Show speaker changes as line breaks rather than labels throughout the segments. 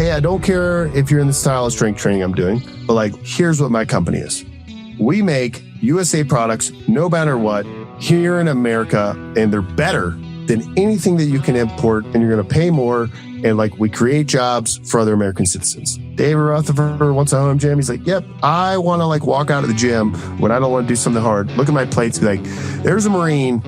hey, I don't care if you're in the style of strength training I'm doing, but like, here's what my company is. We make USA products no matter what here in America, and they're better than anything that you can import, and you're going to pay more. And like, we create jobs for other American citizens. David Rutherford wants a home gym. He's like, yep, I want to like walk out of the gym when I don't want to do something hard. Look at my plates. Be like, there's a Marine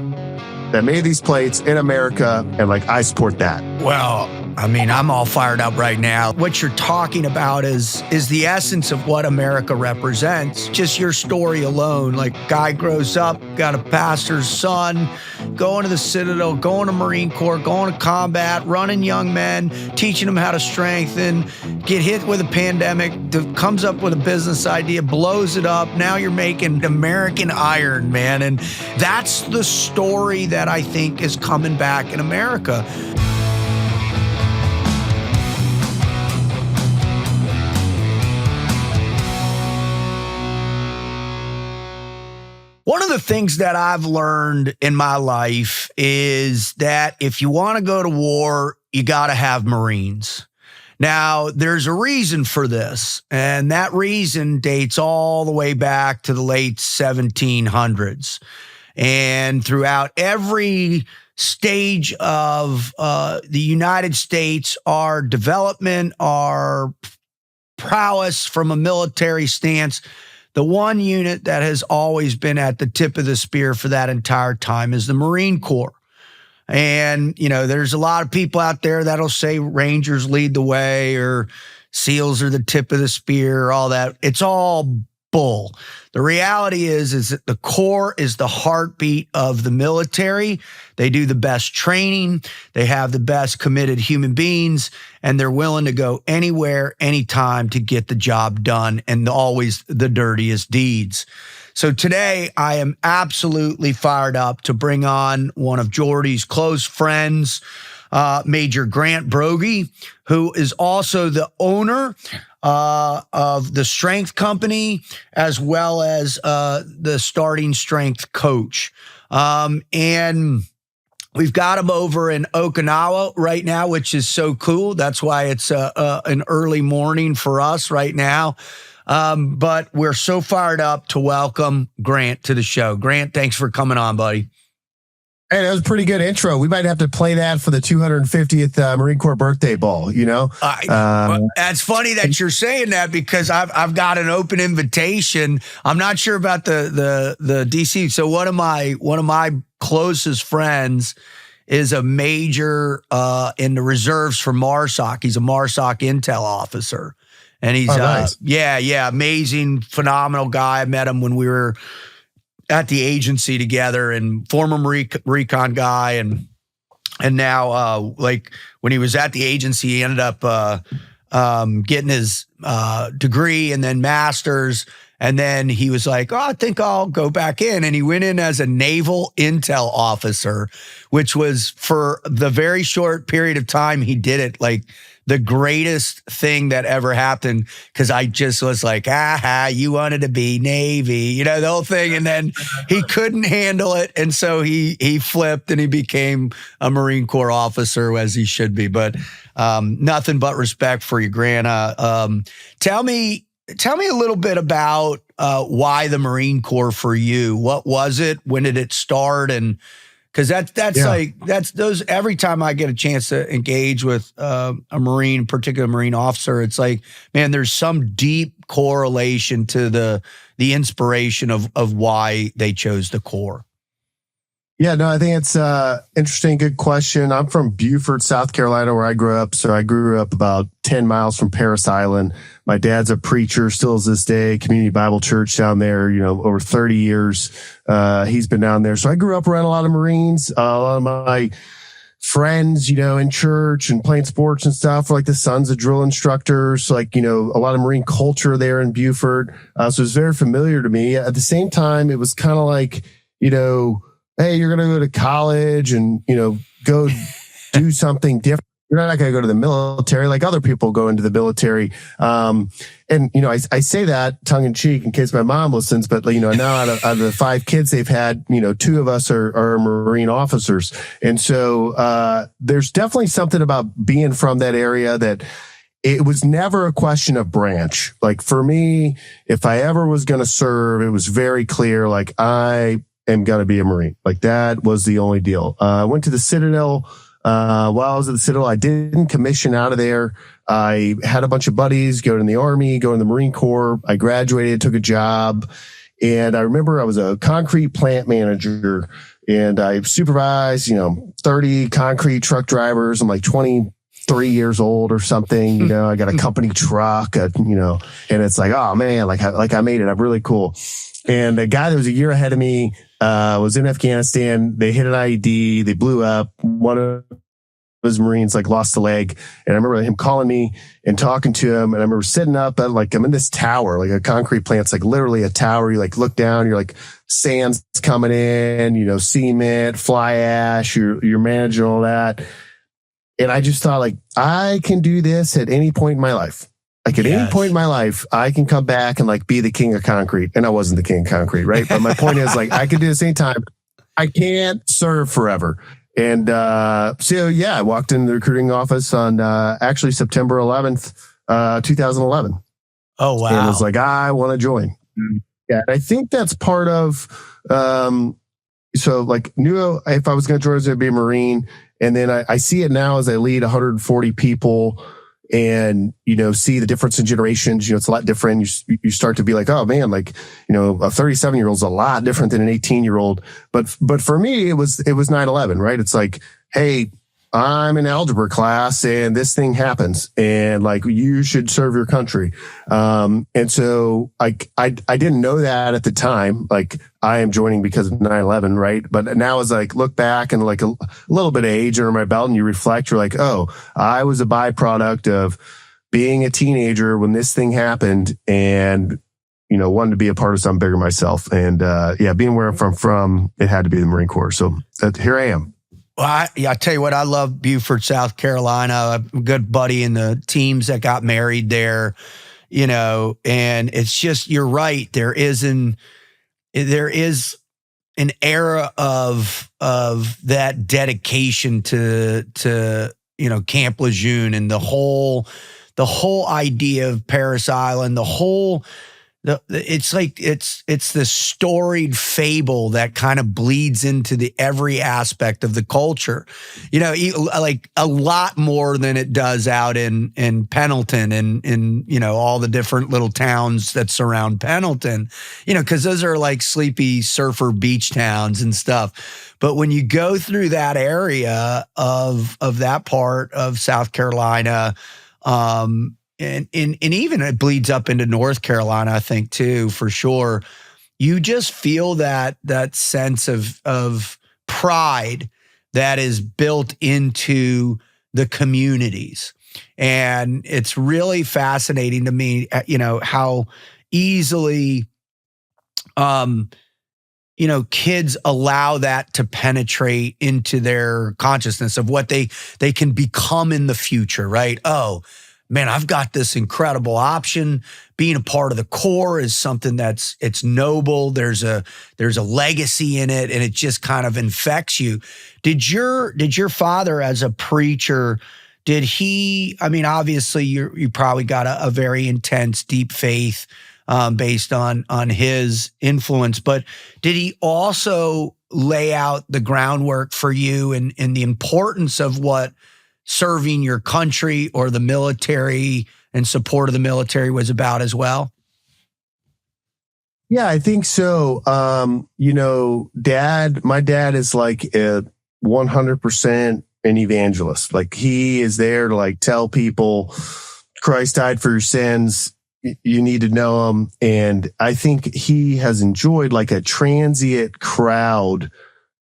that made these plates in America, and like, I support that.
Well, I mean, I'm all fired up right now. What you're talking about is the essence of what America represents. Just your story alone, like, guy grows up, got a pastor's son, going to the Citadel, going to Marine Corps, going to combat, running young men, teaching them how to strengthen, get hit with a pandemic, comes up with a business idea, blows it up. Now you're making American iron, man. And that's the story that I think is coming back in America. One of the things that I've learned in my life is that if you want to go to war, you got to have Marines. Now, there's a reason for this, and that reason dates all the way back to the late 1700s. And throughout every stage of the United States, our development, our prowess from a military stance, the one unit that has always been at the tip of the spear for that entire time is the Marine Corps. And, you know, there's a lot of people out there that'll say Rangers lead the way or SEALs are the tip of the spear, all that. It's all bull. The reality is that the Corps is the heartbeat of the military. They do the best training. They have the best committed human beings, and they're willing to go anywhere, anytime to get the job done, and always the dirtiest deeds. So today I am absolutely fired up to bring on one of Jordy's close friends, Major Grant Broggi, who is also the owner of the strength company, as well as the starting strength coach. And we've got him over in Okinawa right now, which is so cool. That's why it's an early morning for us right now. But we're so fired up to welcome Grant to the show. Grant, thanks for coming on, buddy.
Hey, that was a pretty good intro. We might have to play that for the 250th Marine Corps birthday ball, you know?
That's funny that you're saying that, because I've got an open invitation. I'm not sure about the DC. So one of my closest friends is a major in the reserves for MARSOC. He's a MARSOC intel officer. And he's
nice.
Amazing, phenomenal guy. I met him when we were at the agency together, and former recon guy, and now like when he was at the agency, he ended up getting his degree and then master's, and then he was like, oh, I think I'll go back in, and he went in as a naval intel officer, which was, for the very short period of time he did it, like the greatest thing that ever happened, because I just was like, you wanted to be Navy, you know, the whole thing. And then he couldn't handle it. And so he flipped and he became a Marine Corps officer, as he should be. But nothing but respect for you, Grant. Tell me a little bit about why the Marine Corps for you. What was it? When did it start? And because that's those, every time I get a chance to engage with a Marine, particular Marine officer, it's like, man, there's some deep correlation to the inspiration of why they chose the Corps.
Yeah, no, I think it's interesting. Good question. I'm from Beaufort, South Carolina, where I grew up. So I grew up about 10 miles from Parris Island. My dad's a preacher, still is this day, Community Bible Church down there, you know, over 30 years. He's been down there. So I grew up around a lot of Marines. A lot of my friends, you know, in church and playing sports and stuff, were like the sons of drill instructors, like, you know, a lot of Marine culture there in Beaufort. So it was very familiar to me. At the same time, it was kind of like, you know, hey, you're going to go to college and, you know, go do something different. You're not going to go to the military like other people go into the military. And, you know, I say that tongue in cheek in case my mom listens, but, you know, now out of the 5 kids they've had, you know, 2 of us are Marine officers. And so, there's definitely something about being from that area that it was never a question of branch. Like for me, if I ever was going to serve, it was very clear, like I am going to be a Marine. Like that was the only deal. I went to the Citadel. While I was at the Citadel, I didn't commission out of there. I had a bunch of buddies go in the Army, go in the Marine Corps. I graduated, took a job. And I remember I was a concrete plant manager and I supervised, 30 concrete truck drivers. I'm like 23 years old or something. I got a company truck, and it's like, oh man, like I made it. I'm really cool. And a guy that was a year ahead of me, was in Afghanistan. They hit an IED. They blew up. One of his Marines lost a leg. And I remember him calling me and talking to him. And I remember sitting up at I'm in this tower, like a concrete plant's like literally a tower. You look down, you're like sand's coming in, cement, fly ash, you're managing all that. And I just thought I can do this at any point in my life. At any point in my life, I can come back and be the king of concrete. And I wasn't the king of concrete, right? But my point is I can do this anytime. I can't serve forever. And I walked in the recruiting office on actually September 11th, 2011.
Oh, wow.
And was like, I want to join. Yeah, I think that's part of, knew if I was going to join, I was going to be a Marine. And then I see it now as I lead 140 people and, see the difference in generations. It's a lot different. You start to be like, oh man, a 37-year-old is a lot different than an 18-year-old. But for me, it was 9/11, right? It's like, hey, I'm in algebra class and this thing happens and you should serve your country. And so I didn't know that at the time. I am joining because of 9/11, right? But now as look back and a little bit of age under my belt and you reflect, you're like, oh, I was a byproduct of being a teenager when this thing happened and, wanted to be a part of something bigger myself. And, being where I'm from, it had to be the Marine Corps. So here I am.
Well, I tell you what, I love Beaufort, South Carolina. I'm a good buddy in the teams that got married there, and it's just, you're right. There is an era of that dedication to Camp Lejeune and the whole idea of Parris Island, it's this storied fable that kind of bleeds into every aspect of the culture, a lot more than it does out in Pendleton and all the different little towns that surround Pendleton, because those are sleepy surfer beach towns and stuff. But when you go through that area of that part of South Carolina, and even it bleeds up into North Carolina, I think too, for sure. You just feel that sense of pride that is built into the communities. And it's really fascinating to me, how easily, kids allow that to penetrate into their consciousness of what they can become in the future, right? Oh, man, I've got this incredible option. Being a part of the Corps is something it's noble. There's a legacy in it, and it just kind of infects you. Did your father, as a preacher, obviously you probably got a very intense, deep faith based on his influence, but did he also lay out the groundwork for you and the importance of what serving your country or the military and support of the military was about as well?
Yeah, I think so. My dad is a 100% an evangelist. He is there to tell people Christ died for your sins. You need to know him. And I think he has enjoyed a transient crowd.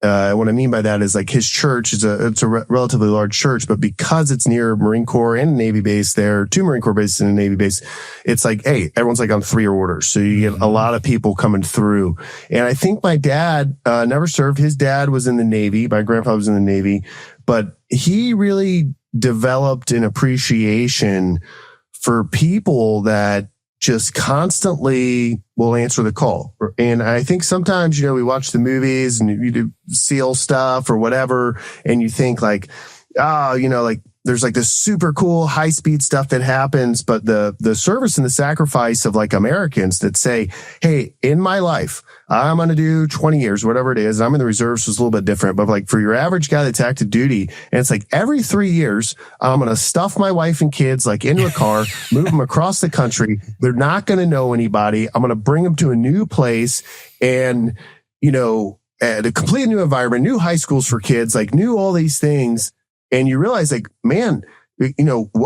What I mean by that is his church it's a relatively large church, but because it's near Marine Corps and Navy base, there are 2 Marine Corps bases and a Navy base. It's hey, everyone's on 3 orders. So you get a lot of people coming through. And I think my dad, never served. His dad was in the Navy. My grandfather was in the Navy, but he really developed an appreciation for people that just constantly will answer the call. And I think sometimes, we watch the movies and you do SEAL stuff or whatever, and you think there's like this super cool high speed stuff that happens, but the service and the sacrifice of like Americans that say, hey, in my life, I'm going to do 20 years, whatever it is. I'm in the reserves, so it's a little bit different, but like for your average guy that's active duty, and it's like every 3 years, I'm going to stuff my wife and kids like into a car, move them across the country. They're not going to know anybody. I'm going to bring them to a new place and, a complete new environment, new high schools for kids, like new all these things. And you realize like, man,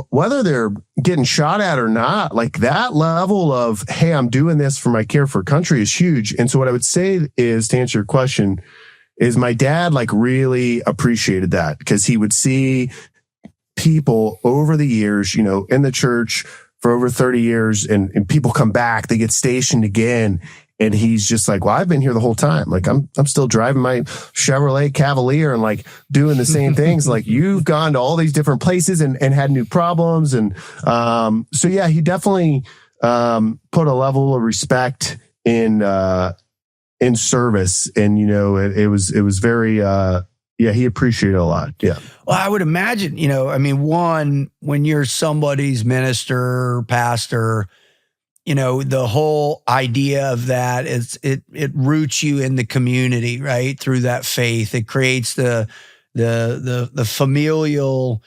whether they're getting shot at or not, like that level of, hey, I'm doing this for my care for country is huge. And so what I would say is, to answer your question, is my dad like really appreciated that, because he would see people over the years, in the church for over 30 years, and people come back, they get stationed again. And he's just like, well, I've been here the whole time. Like I'm still driving my Chevrolet Cavalier and like doing the same things. Like you've gone to all these different places and had new problems. And, so yeah, he definitely, put a level of respect in service. And, it was very, he appreciated it a lot. Yeah.
Well, I would imagine, one, when you're somebody's minister, pastor, the whole idea of that is it roots you in the community, right? Through that faith, it creates the familial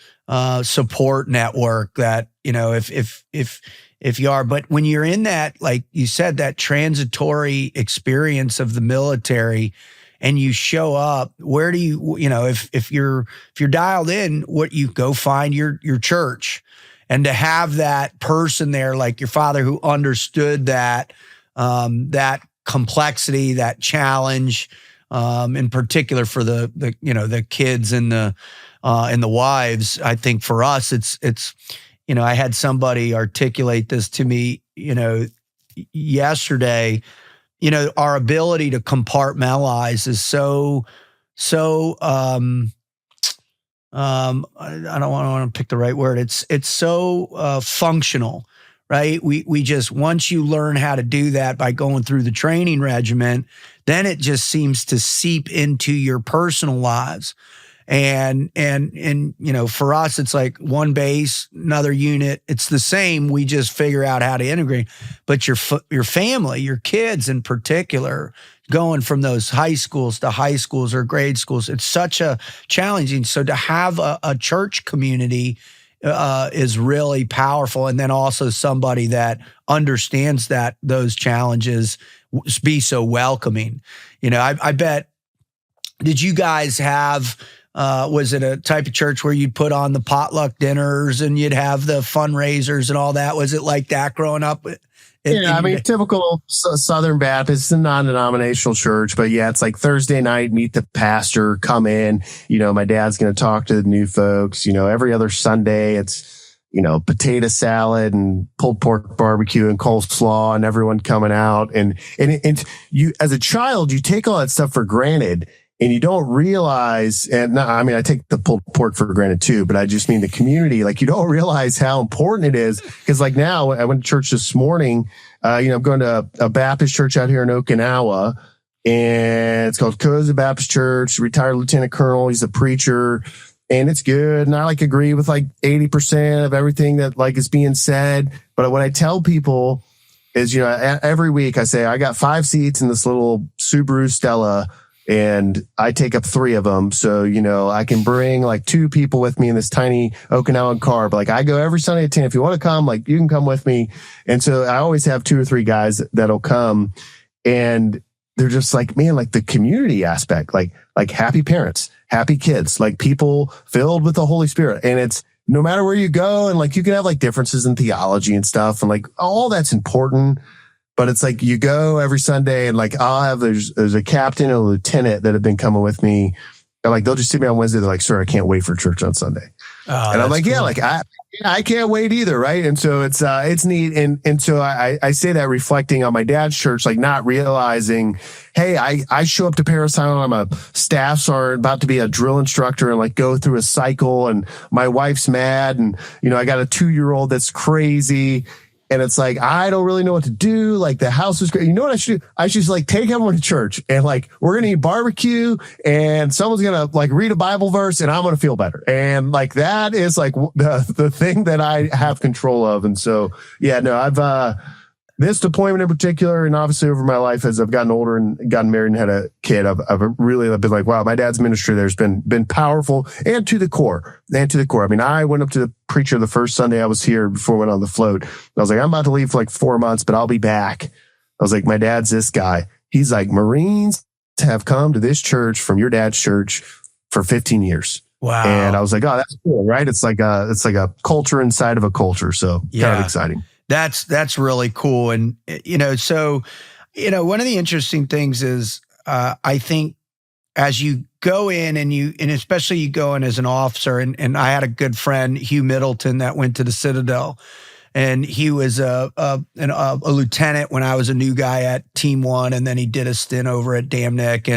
support network that, if you are, but when you're in that, like you said, that transitory experience of the military, and you show up, where do you, if you're dialed in, what you go find your church. And to have that person there, like your father, who understood that complexity, that challenge, in particular for the kids and the wives. I think for us, it's I had somebody articulate this to me, yesterday. Our ability to compartmentalize is so. I don't want to pick the right word. It's so functional, right? We just, once you learn how to do that by going through the training regiment, then it just seems to seep into your personal lives. And for us, it's like one base, another unit. It's the same. We just figure out how to integrate. But your family, your kids in particular, going from those high schools to high schools or grade schools, it's such a challenging. So to have a church community is really powerful. And then also somebody that understands that those challenges be so welcoming. I bet, did you guys have, was it a type of church where you'd put on the potluck dinners and you'd have the fundraisers and all that? Was it like that growing up?
Typical Southern Baptist, a non-denominational church, but yeah, it's like Thursday night, meet the pastor, come in, my dad's going to talk to the new folks, every other Sunday, it's, potato salad and pulled pork barbecue and coleslaw and everyone coming out. And you, as a child, you take all that stuff for granted. And you don't realize, I take the pulled pork for granted too, but I just mean the community. Like you don't realize how important it is. Cause like now I went to church this morning, I'm going to a Baptist church out here in Okinawa, and it's called Koza Baptist Church, retired lieutenant colonel. He's a preacher and it's good. And I like agree with like 80% of everything that like is being said. But what I tell people is, every week I say, I got 5 seats in this little Subaru Stella, and I take up 3 of them. So, I can bring like 2 people with me in this tiny Okinawan car. But like I go every Sunday at 10. If you want to come, like you can come with me. And so I always have 2 or 3 guys that'll come, and they're just like, man, like the community aspect, like happy parents, happy kids, like people filled with the Holy Spirit. And it's no matter where you go, and like you can have like differences in theology and stuff, and like all that's important. But it's like you go every Sunday, and like there's a captain and a lieutenant that have been coming with me. And like they'll just see me on Wednesday. They're like, "Sir, I can't wait for church on Sunday." And I'm like, cool. Yeah, like I can't wait either, right? And so it's neat. And so I say that reflecting on my dad's church, like not realizing, hey, I show up to Parris Island. I'm a staff sergeant, about to be a drill instructor, and like go through a cycle. And my wife's mad, and I got a 2-year-old that's crazy. And it's like, I don't really know what to do. Like the house is great. You know what I should do? I should just like take everyone to church and like, we're going to eat barbecue and someone's going to like read a Bible verse and I'm going to feel better. And like, that is like the thing that I have control of. And so, yeah, no, I've, this deployment in particular, and obviously over my life as I've gotten older and gotten married and had a kid, I've really been like, wow, my dad's ministry there's been powerful and to the core. I mean, I went up to the preacher the first Sunday I was here before I went on the float. I was like, I'm about to leave for like 4 months, but I'll be back. I was like, my dad's this guy. He's like, Marines have come to this church from your dad's church for 15 years.
Wow.
And I was like, oh, that's cool, right? It's like a culture inside of a culture. So kind of exciting.
That's really cool. And, so, one of the interesting things is, I think as you go in and especially you go in as an officer, and I had a good friend, Hugh Middleton, that went to the Citadel, and he was a lieutenant when I was a new guy at Team 1. And then he did a stint over at Damnick,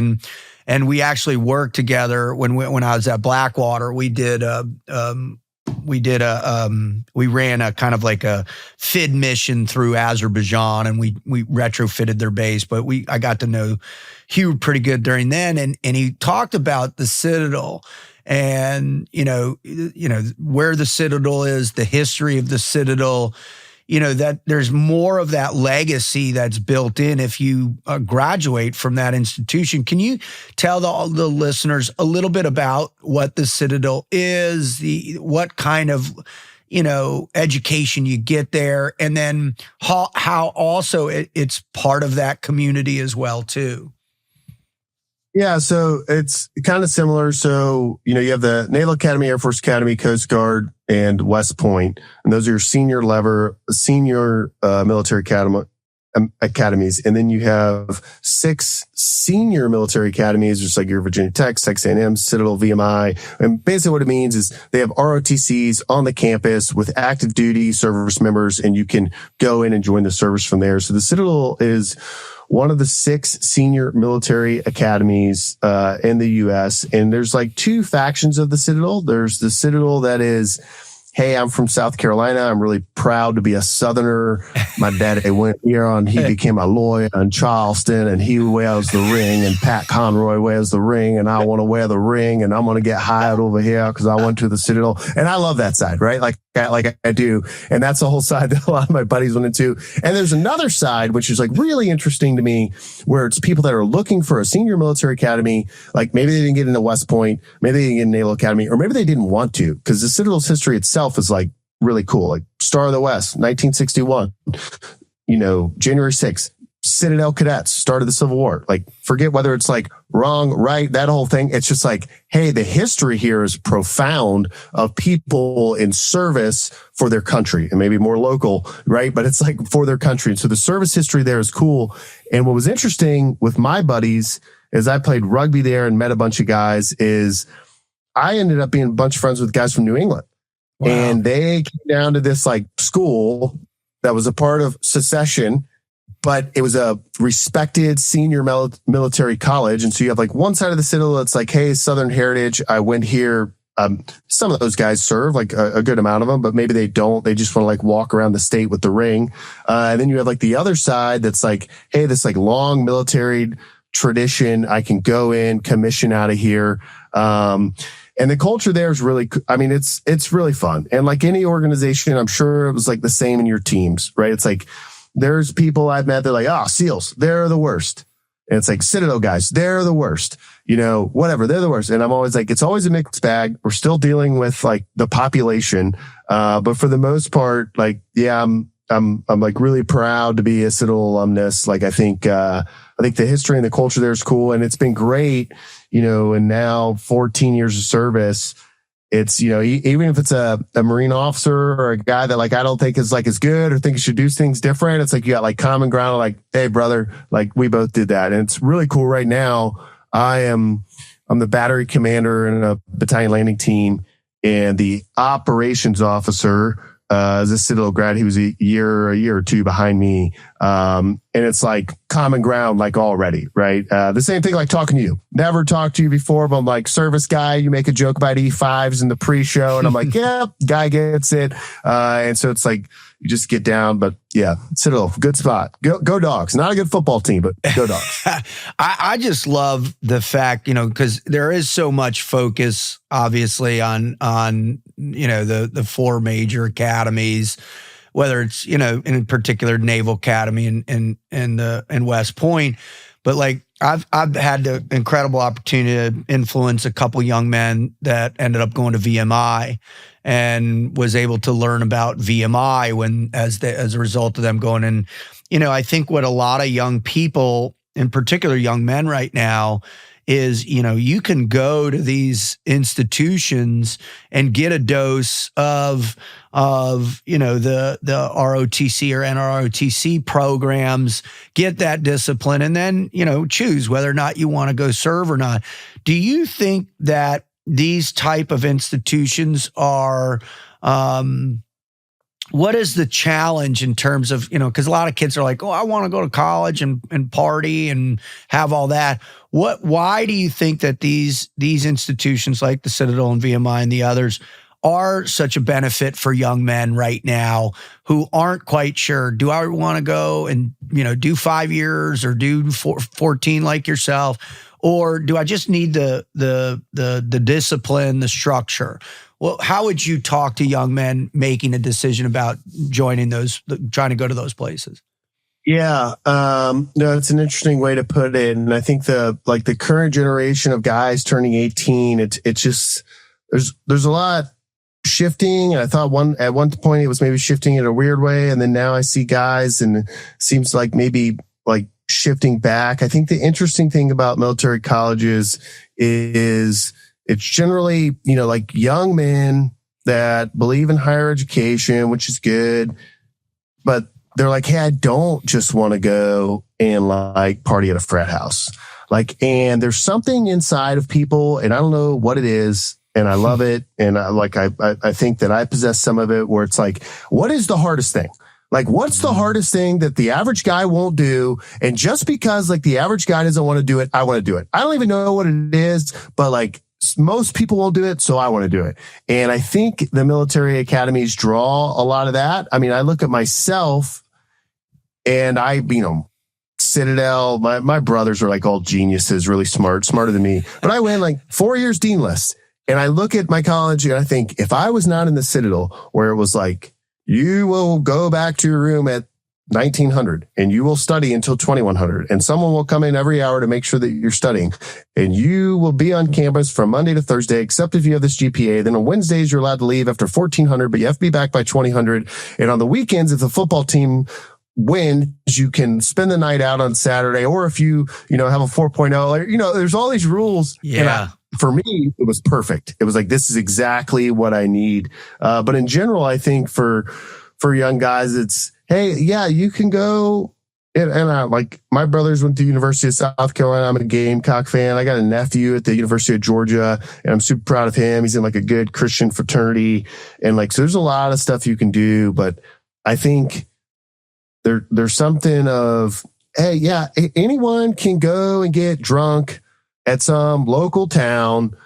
and we actually worked together when I was at Blackwater. We ran a kind of like a FID mission through Azerbaijan, and we retrofitted their base, but I got to know Hugh pretty good during then. And he talked about the Citadel and, where the Citadel is, the history of the Citadel, that there's more of that legacy that's built in if you graduate from that institution. Can you tell the listeners a little bit about what the Citadel is, what kind of, education you get there, and then how also it's part of that community as well, too?
Yeah, so it's kind of similar. So, you have the Naval Academy, Air Force Academy, Coast Guard, and West Point. And those are your senior military academies. And then you have 6 senior military academies, just like your Virginia Tech, Texas A&M, Citadel, VMI. And basically what it means is they have ROTCs on the campus with active duty service members, and you can go in and join the service from there. So the Citadel is one of the 6 senior military academies in the U.S. And there's like 2 factions of the Citadel. There's the Citadel that is, hey, I'm from South Carolina. I'm really proud to be a Southerner. My daddy went here he became a lawyer in Charleston, and he wears the ring, and Pat Conroy wears the ring, and I want to wear the ring, and I'm going to get hired over here because I went to the Citadel. And I love that side, right? Like I do. And that's the whole side that a lot of my buddies went into. And there's another side, which is like really interesting to me, where it's people that are looking for a senior military academy. Like maybe they didn't get into West Point, maybe they didn't get into Naval Academy, or maybe they didn't want to, because the Citadel's history itself is like really cool. Like Star of the West, 1961, January 6th, Citadel cadets started the Civil War. Like forget whether it's like wrong, right, that whole thing. It's just like, hey, the history here is profound of people in service for their country, and maybe more local, right? But it's like for their country. And so the service history there is cool. And what was interesting with my buddies is I played rugby there and met a bunch of guys, is I ended up being a bunch of friends with guys from New England. Wow. And they came down to this like school that was a part of secession, but it was a respected senior military college. And so you have like one side of the Citadel that's like, hey, Southern heritage. I went here. Some of those guys serve, like a good amount of them, but maybe they don't. They just want to like walk around the state with the ring. And then you have like the other side that's like, hey, this like long military tradition. I can go in, commission out of here. And the culture there is really, it's really fun. And like any organization, I'm sure it was like the same in your teams, right? It's like, there's people I've met, they're like, SEALs, they're the worst. And it's like Citadel guys, they're the worst, whatever, they're the worst. And I'm always like, it's always a mixed bag. We're still dealing with like the population. But for the most part, like, yeah, I'm like really proud to be a Citadel alumnus. Like, I think the history and the culture there is cool, and it's been great, and now 14 years of service. It's, even if it's a Marine officer or a guy that like, I don't think is like as good or think he should do things different. It's like, you got like common ground, like, hey brother, like we both did that. And it's really cool right now. I'm the battery commander in a battalion landing team, and the operations officer, as a Citadel grad. He was a year or two behind me. And it's like common ground, like already, right? The same thing like talking to you. Never talked to you before, but I'm like service guy. You make a joke about E5s in the pre-show. And I'm like, yeah, guy gets it. And so it's like, you just get down, but yeah, Citadel, good spot. Go Dogs. Not a good football team, but go Dogs.
I just love the fact, because there is so much focus, obviously, on the four major academies, whether it's in particular Naval Academy and West Point, but like I've had the incredible opportunity to influence a couple young men that ended up going to VMI, and was able to learn about VMI as a result of them going in. I think what a lot of young people, in particular young men right now, is, you can go to these institutions and get a dose of the ROTC or NROTC programs, get that discipline, and then, choose whether or not you want to go serve or not. Do you think that these type of institutions are, what is the challenge in terms of, because a lot of kids are like, oh, I want to go to college and party and have all that. Why do you think that these institutions like the Citadel and VMI and the others are such a benefit for young men right now who aren't quite sure, do I want to go and, do 5 years or do 14 like yourself? Or do I just need the discipline, the structure? Well, how would you talk to young men making a decision about trying to go to those places?
Yeah, no, it's an interesting way to put it, and I think the current generation of guys turning 18, it's just there's a lot shifting. And I thought at one point it was maybe shifting in a weird way, and then now I see guys, and it seems like maybe like shifting back. I think the interesting thing about military colleges is it's generally, like young men that believe in higher education, which is good, but they're like, hey, I don't just want to go and like party at a frat house. And there's something inside of people, and I don't know what it is, and I love it. And I think that I possess some of it, where it's like, what is the hardest thing? Like, what's the hardest thing that the average guy won't do? And just because the average guy doesn't want to do it, I want to do it. I don't even know what it is, but most people won't do it, so I want to do it. And I think the military academies draw a lot of that. I mean, I look at myself, and Citadel, my brothers are like all geniuses, really smarter than me. But I went 4 years dean list. And I look at my college and I think, if I was not in the Citadel, where it was like, you will go back to your room at 1900 and you will study until 2100, and someone will come in every hour to make sure that you're studying, and you will be on campus from Monday to Thursday, except if you have this GPA. Then on Wednesdays, you're allowed to leave after 1400, but you have to be back by 2000. And on the weekends, if the football team wins, you can spend the night out on Saturday, or if you have a 4.0, there's all these rules.
Yeah.
For me, it was perfect. It was like, this is exactly what I need. But in general, I think for young guys, it's, hey, yeah, you can go. And I my brothers went to the University of South Carolina. I'm a Gamecock fan. I got a nephew at the University of Georgia, and I'm super proud of him. He's in a good Christian fraternity. And so there's a lot of stuff you can do, but I think there's something of, hey, yeah, anyone can go and get drunk at some local town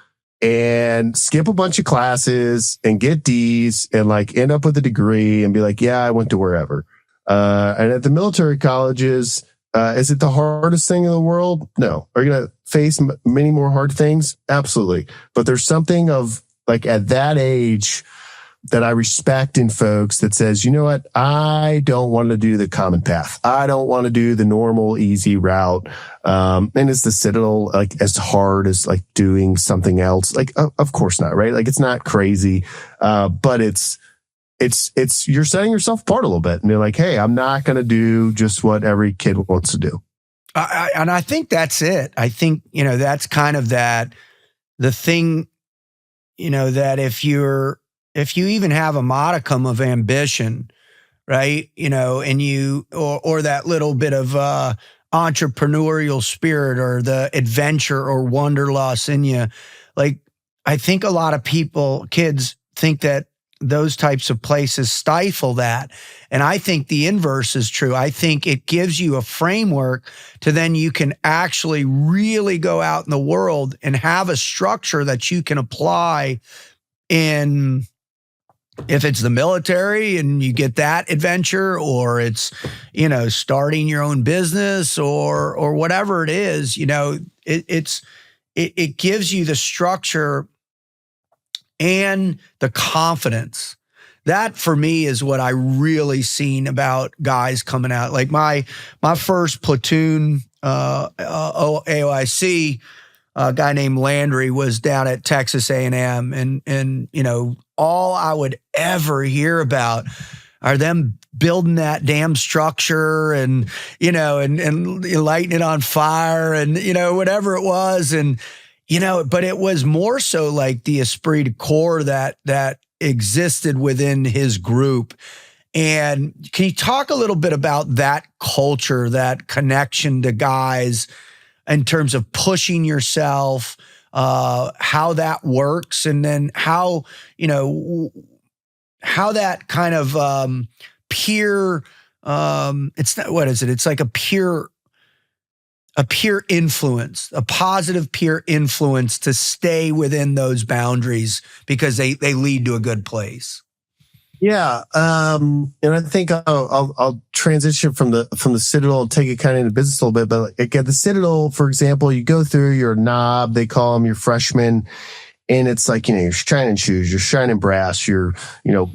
and skip a bunch of classes and get D's and end up with a degree and be like, yeah, I went to wherever. And at the military colleges, is it the hardest thing in the world? No. Are you going to face many more hard things? Absolutely. But there's something of at that age that I respect in folks that says, you know what? I don't want to do the common path. I don't want to do the normal, easy route. And is the Citadel as hard as doing something else? Of course not, right? It's not crazy. But it's you're setting yourself apart a little bit, and you're like, hey, I'm not going to do just what every kid wants to do.
And I think that's it. I think, that's kind of the thing, that if you even have a modicum of ambition, right? And or that little bit of entrepreneurial spirit or the adventure or wanderlust in you. I think a lot of kids think that those types of places stifle that. And I think the inverse is true. I think it gives you a framework to then you can actually really go out in the world and have a structure that you can apply in, if it's the military and you get that adventure, or it's, starting your own business or whatever it is, it gives you the structure and the confidence. That for me is what I really seen about guys coming out. Like my first platoon, AOIC, a guy named Landry was down at Texas A&M, and all I would ever hear about are them building that damn structure and lighting it on fire and whatever it was, and but it was more so like the esprit de corps that existed within his group. And can you talk a little bit about that culture, that connection to guys in terms of pushing yourself, how that works, and then how that kind of peer, it's not, what is it? It's like a peer influence, a positive peer influence to stay within those boundaries because they lead to a good place.
Yeah. And I think I'll transition from the Citadel and take it kind of into business a little bit. But like at the Citadel, for example, you go through your knob, they call them your freshman. And it's like, you're shining shoes, you're shining brass, you're,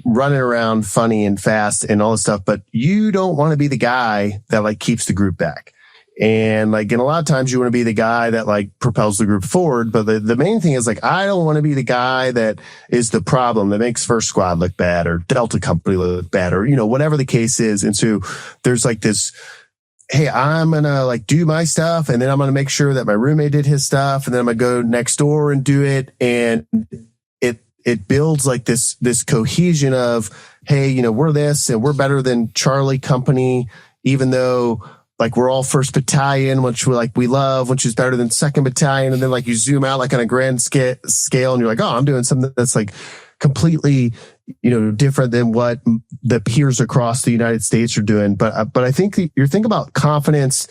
running around funny and fast and all this stuff. But you don't want to be the guy that like keeps the group back. And like, and a lot of times you want to be the guy that like propels the group forward. But the main thing is like, I don't want to be the guy that is the problem that makes First Squad look bad or Delta Company look bad or, whatever the case is. And so there's like this, hey, I'm going to like do my stuff. And then I'm going to make sure that my roommate did his stuff. And then I'm going to go next door and do it. And it builds like this cohesion of, hey, we're this and we're better than Charlie Company, even though like we're all 1st Battalion, which we love, which is better than 2nd Battalion. And then like you zoom out like on a grand scale and you're like, oh, I'm doing something that's like completely, different than what the peers across the United States are doing. But I think your thing about confidence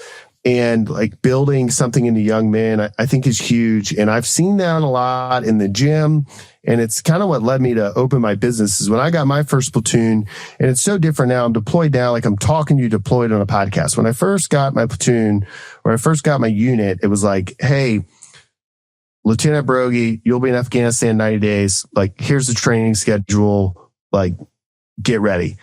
and like building something into young men, I think is huge. And I've seen that a lot in the gym. And it's kind of what led me to open my business is when I got my first platoon, and it's so different now. I'm deployed now, like I'm talking to you deployed on a podcast. When I first got my platoon or I first got my unit, it was like, hey, Lieutenant Broggi, you'll be in Afghanistan 90 days. Like, here's the training schedule. Like, get ready.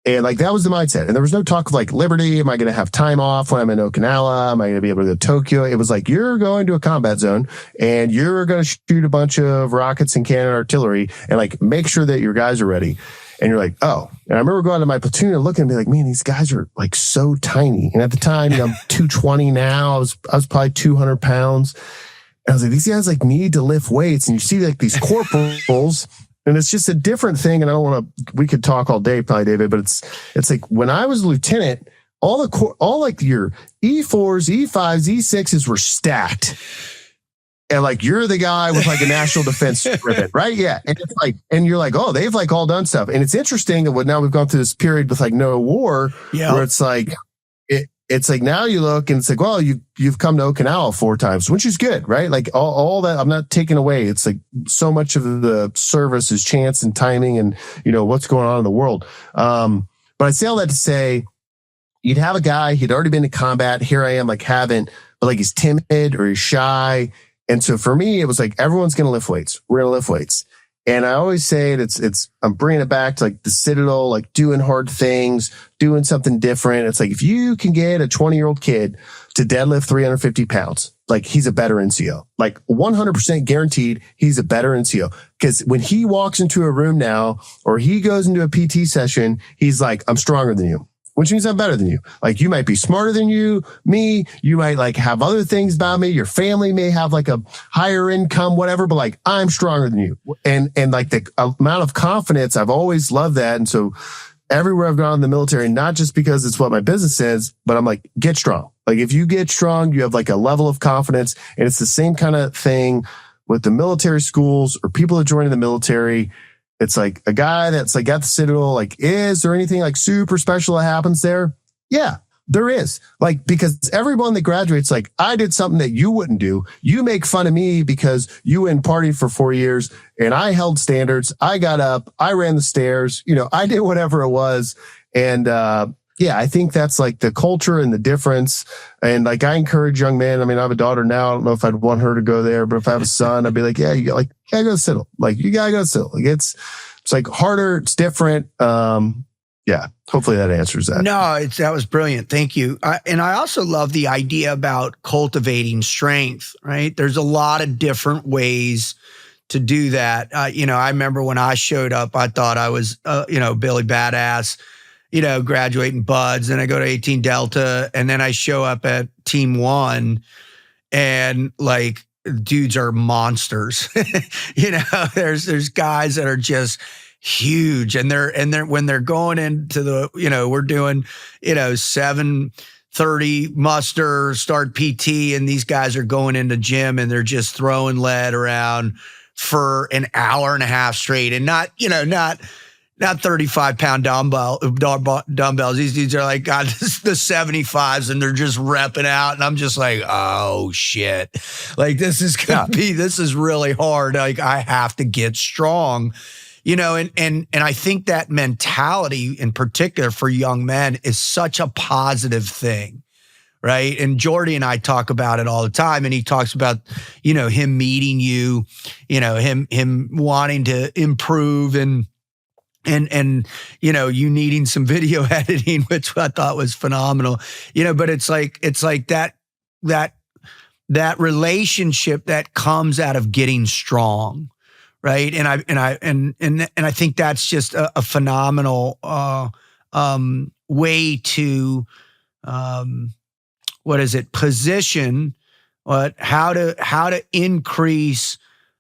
And like, that was the mindset. And there was no talk of like liberty. Am I going to have time off when I'm in Okinawa? Am I going to be able to go to Tokyo? It was like, you're going to a combat zone and you're going to shoot a bunch of rockets and cannon artillery and like, make sure that your guys are ready. And you're like, oh. And I remember going to my platoon and looking and be like, man, these guys are like so tiny. And at the time, I'm 220 now. I was probably 200 pounds. And I was like, these guys like need to lift weights. And you see like these corporals. And it's just a different thing. And I don't want to, we could talk all day probably, David, but it's like when I was a lieutenant, all like your E4s, E5s, E6s were stacked. And like, you're the guy with like a national defense ribbon, right? Yeah. And it's like, and you're like, oh, they've like all done stuff. And it's interesting that now we've gone through this period with like no war, where it's like, it's like now you look and it's like, well, you've come to Okinawa 4 times, which is good, right? Like all that, I'm not taking away. It's like so much of the service is chance and timing and, what's going on in the world. But I say all that to say, you'd have a guy, he'd already been in combat. Here I am, like haven't, but like he's timid or he's shy. And so for me, it was like, everyone's going to lift weights. We're going to lift weights. And I always say I'm bringing it back to like the Citadel, like doing hard things, doing something different. It's like, if you can get a 20-year-old kid to deadlift 350 pounds, like he's a better NCO, like 100% guaranteed he's a better NCO. Cause when he walks into a room now, or he goes into a PT session, he's like, I'm stronger than you. Which means I'm better than you. Like you might be smarter than me. You might like have other things about me. Your family may have like a higher income, whatever, but like I'm stronger than you. And like the amount of confidence, I've always loved that. And so everywhere I've gone in the military, not just because it's what my business says, but I'm like, get strong. Like if you get strong, you have like a level of confidence. And it's the same kind of thing with the military schools or people that join the military. It's like a guy that's like at the Citadel, like, is there anything like super special that happens there? Yeah, there is. Like, because everyone that graduates, like, I did something that you wouldn't do. You make fun of me because you went partied for 4 years and I held standards. I got up, I ran the stairs, I did whatever it was. And, yeah, I think that's like the culture and the difference. And like, I encourage young men. I mean, I have a daughter now. I don't know if I'd want her to go there, but if I have a son, I'd be like, yeah, you gotta go to Citadel. Like, you gotta go to Citadel. Like, it's like harder. It's different. Yeah, hopefully that answers that.
No, that was brilliant. Thank you. And I also love the idea about cultivating strength, right? There's a lot of different ways to do that. I remember when I showed up, I thought I was, Billy Badass, graduating buds. Then I go to 18 Delta and then I show up at Team 1 and like dudes are monsters. There's guys that are just huge and they're when they're going into the, we're doing, 7:30 muster, start PT, and these guys are going into gym and they're just throwing lead around for an hour and a half straight and not 35-pound dumbbells. These dudes are like, God, the 75s and they're just repping out. And I'm just like, oh shit. Like, this is really hard. Like, I have to get strong, and I think that mentality in particular for young men is such a positive thing. Right. And Jordy and I talk about it all the time. And he talks about, him meeting you, him wanting to improve and you needing some video editing, which I thought was phenomenal, but it's like that relationship that comes out of getting strong. Right. And I think that's just a phenomenal, way to, position how to increase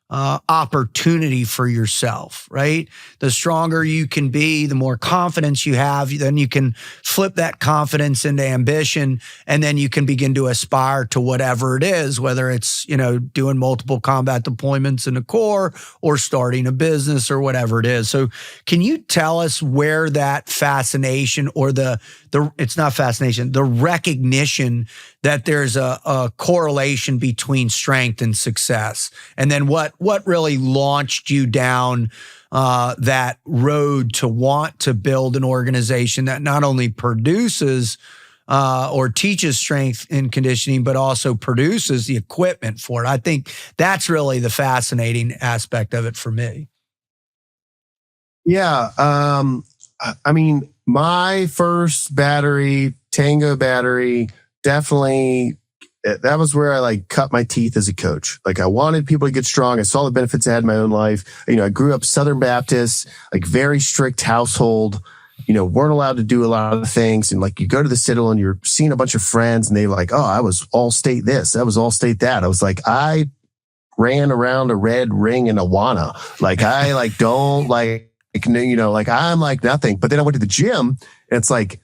opportunity for yourself, right? The stronger you can be, the more confidence you have, then you can flip that confidence into ambition, and then you can begin to aspire to whatever it is, whether it's, doing multiple combat deployments in the Corps or starting a business or whatever it is. So can you tell us where that fascination or it's not fascination, the recognition that there's a correlation between strength and success, and then what really launched you down that road to want to build an organization that not only produces or teaches strength and conditioning, but also produces the equipment for it? I think that's really the fascinating aspect of it for me.
Yeah. I mean, my first battery, Tango battery, definitely, that was where I like cut my teeth as a coach. Like, I wanted people to get strong. I saw the benefits I had in my own life. I grew up Southern Baptist, like very strict household, weren't allowed to do a lot of things. And like, you go to the Citadel and you're seeing a bunch of friends and they like, oh, I was all state this, I was all state that. I was like, I ran around a red ring in Awana. Like, I like, don't like, I'm like nothing. But then I went to the gym and it's like,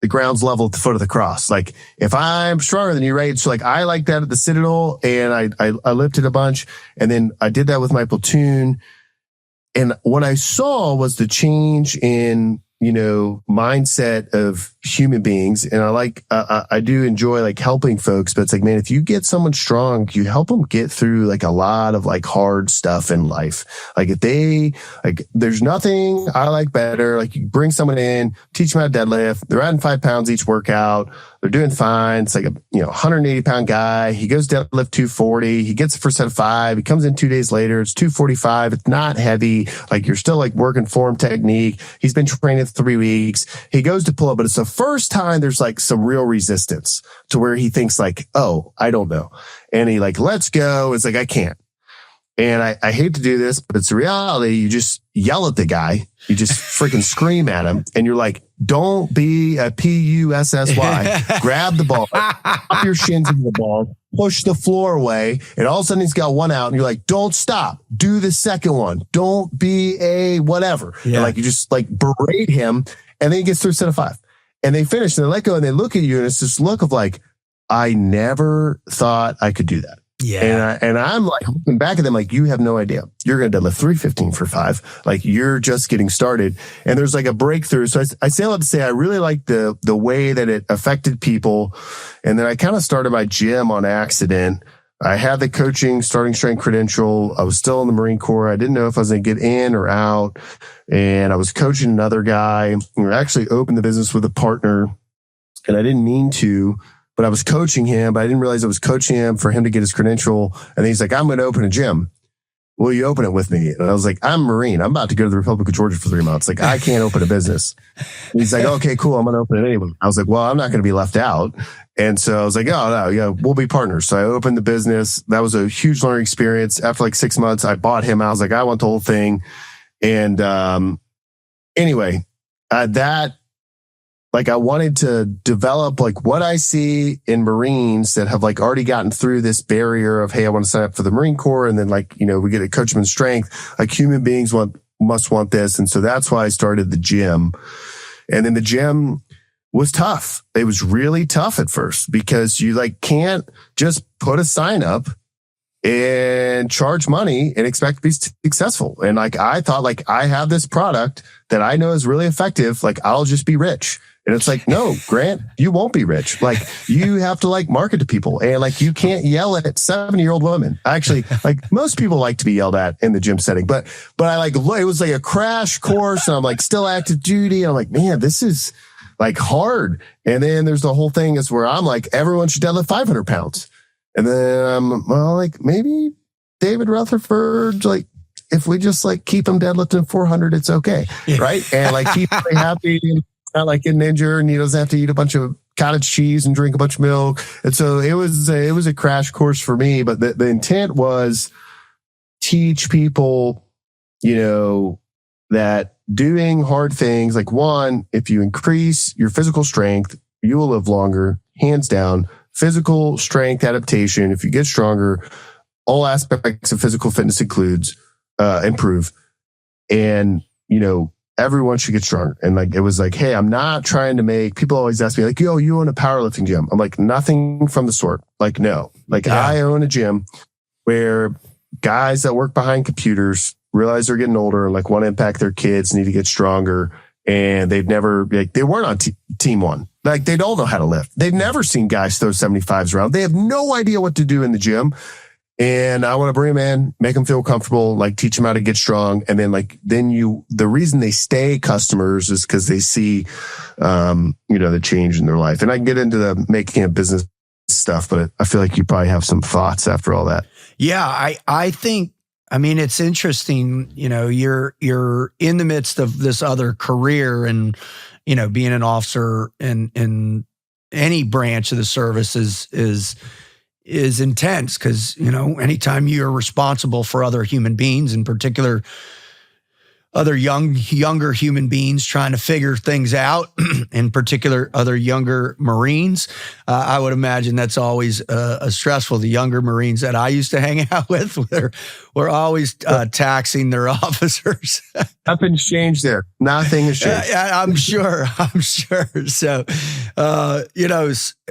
the ground's level at the foot of the cross. Like, if I'm stronger than you, right? So like, I like that at the Citadel, and I lifted a bunch, and then I did that with my platoon. And what I saw was the change in, mindset of human beings. And I do enjoy like helping folks, but it's like, man, if you get someone strong, you help them get through like a lot of like hard stuff in life. Like, if there's nothing I like better. Like, you bring someone in, teach them how to deadlift. They're adding 5 pounds each workout. They're doing fine. It's like a 180-pound guy. He goes deadlift 240. He gets the first set of 5. He comes in 2 days later. It's 245. It's not heavy. Like, you're still like working form technique. He's been training 3 weeks. He goes to pull up, but it's the first time there's like some real resistance to where he thinks like, oh, I don't know. And he like, let's go. It's like, I can't. And I hate to do this, but it's the reality. You just yell at the guy. You just freaking scream at him. And you're like, don't be a P-U-S-S-Y. Grab the ball, pop your shins into the ball, push the floor away. And all of a sudden he's got one out and you're like, don't stop. Do the second one. Don't be a whatever. Yeah. And like, you just like berate him. And then he gets through a set of 5. And they finish and they let go and they look at you. And it's this look of like, I never thought I could do that.
Yeah.
And I'm like looking back at them like, you have no idea. You're going to deadlift 315 for 5. Like you're just getting started. And there's like a breakthrough. So I say all that to say, I really like the way that it affected people. And then I kind of started my gym on accident. I had the coaching starting strength credential. I was still in the Marine Corps. I didn't know if I was going to get in or out. And I was coaching another guy. We actually opened the business with a partner, and I didn't mean to, but I was coaching him, but I didn't realize I was coaching him for him to get his credential. And he's like, I'm going to open a gym. Will you open it with me? And I was like, I'm a Marine. I'm about to go to the Republic of Georgia for 3 months. Like, I can't open a business. And he's like, okay, cool. I'm going to open it anyway. I was like, well, I'm not going to be left out. And so I was like, oh, no, yeah, we'll be partners. So I opened the business. That was a huge learning experience. After like 6 months, I bought him. I was like, I want the whole thing. And anyway, I wanted to develop like what I see in Marines that have like already gotten through this barrier of, hey, I want to sign up for the Marine Corps. And then like, we get a coach them in strength. Like human beings must want this. And so that's why I started the gym. And then the gym was tough. It was really tough at first because you like can't just put a sign up and charge money and expect to be successful. And like, I thought like I have this product that I know is really effective. Like I'll just be rich. And it's like, no, Grant, you won't be rich. Like you have to like market to people, and like you can't yell at 70-year-old women. Actually, like most people like to be yelled at in the gym setting, but I like, it was like a crash course, and I'm like still active duty. I'm like, man, this is like hard. And then there's the whole thing is where I'm like, everyone should deadlift 500 pounds. And then I'm like, maybe David Rutherford, like if we just like keep him deadlifting 400, it's okay. Yeah. Right. And like keep him happy. Not like getting injured, and he doesn't have to eat a bunch of cottage cheese and drink a bunch of milk. And so it was a crash course for me. But the intent was teach people, that doing hard things, like one, if you increase your physical strength, you will live longer, hands down. Physical strength adaptation, if you get stronger, all aspects of physical fitness improve. And, everyone should get stronger. And like, it was like, hey, I'm not trying to make, people always ask me like, yo, you own a powerlifting gym. I'm like, nothing from the sort. Like, no, like I own a gym where guys that work behind computers realize they're getting older and like want to impact their kids, need to get stronger. And they've never, like, they weren't on team one. Like they don't know how to lift. They've never seen guys throw 75s around. They have no idea what to do in the gym. And I want to bring them in, make them feel comfortable, like teach them how to get strong. And then the reason they stay customers is because they see, the change in their life. And I can get into the making a business stuff, but I feel like you probably have some thoughts after all that. Yeah.
I think, it's interesting, you're in the midst of this other career and, being an officer in any branch of the service is intense because, anytime you're responsible for other human beings, in particular, other younger human beings trying to figure things out, in particular, other younger Marines, I would imagine that's always stressful. The younger Marines that I used to hang out with were always taxing their officers.
Nothing's changed there. Nothing has changed.
I'm sure. So,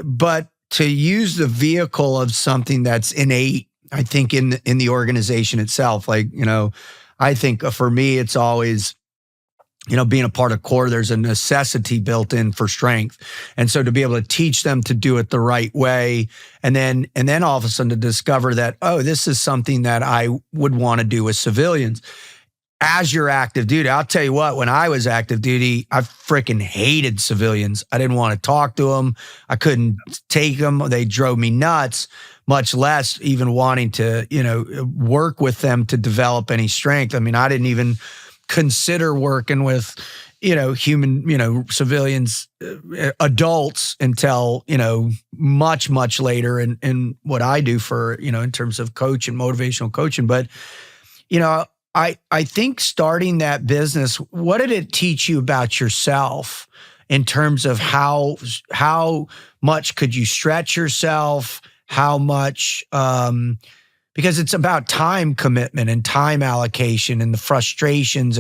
but to use the vehicle of something that's innate, I think in the organization itself, like, I think for me, it's always, being a part of CORE, there's a necessity built in for strength. And so to be able to teach them to do it the right way, and then all of a sudden to discover that, oh, this is something that I would want to do with civilians. As your active duty, I'll tell you what, when I was active duty, I freaking hated civilians. I didn't want to talk to them. I couldn't take them. They drove me nuts, much less even wanting to, work with them to develop any strength. I didn't even consider working with, civilians, adults until, much, much later in what I do for, in terms of coach and motivational coaching. But, I think starting that business, what did it teach you about yourself in terms of how much could you stretch yourself? How much, because it's about time commitment and time allocation and the frustrations.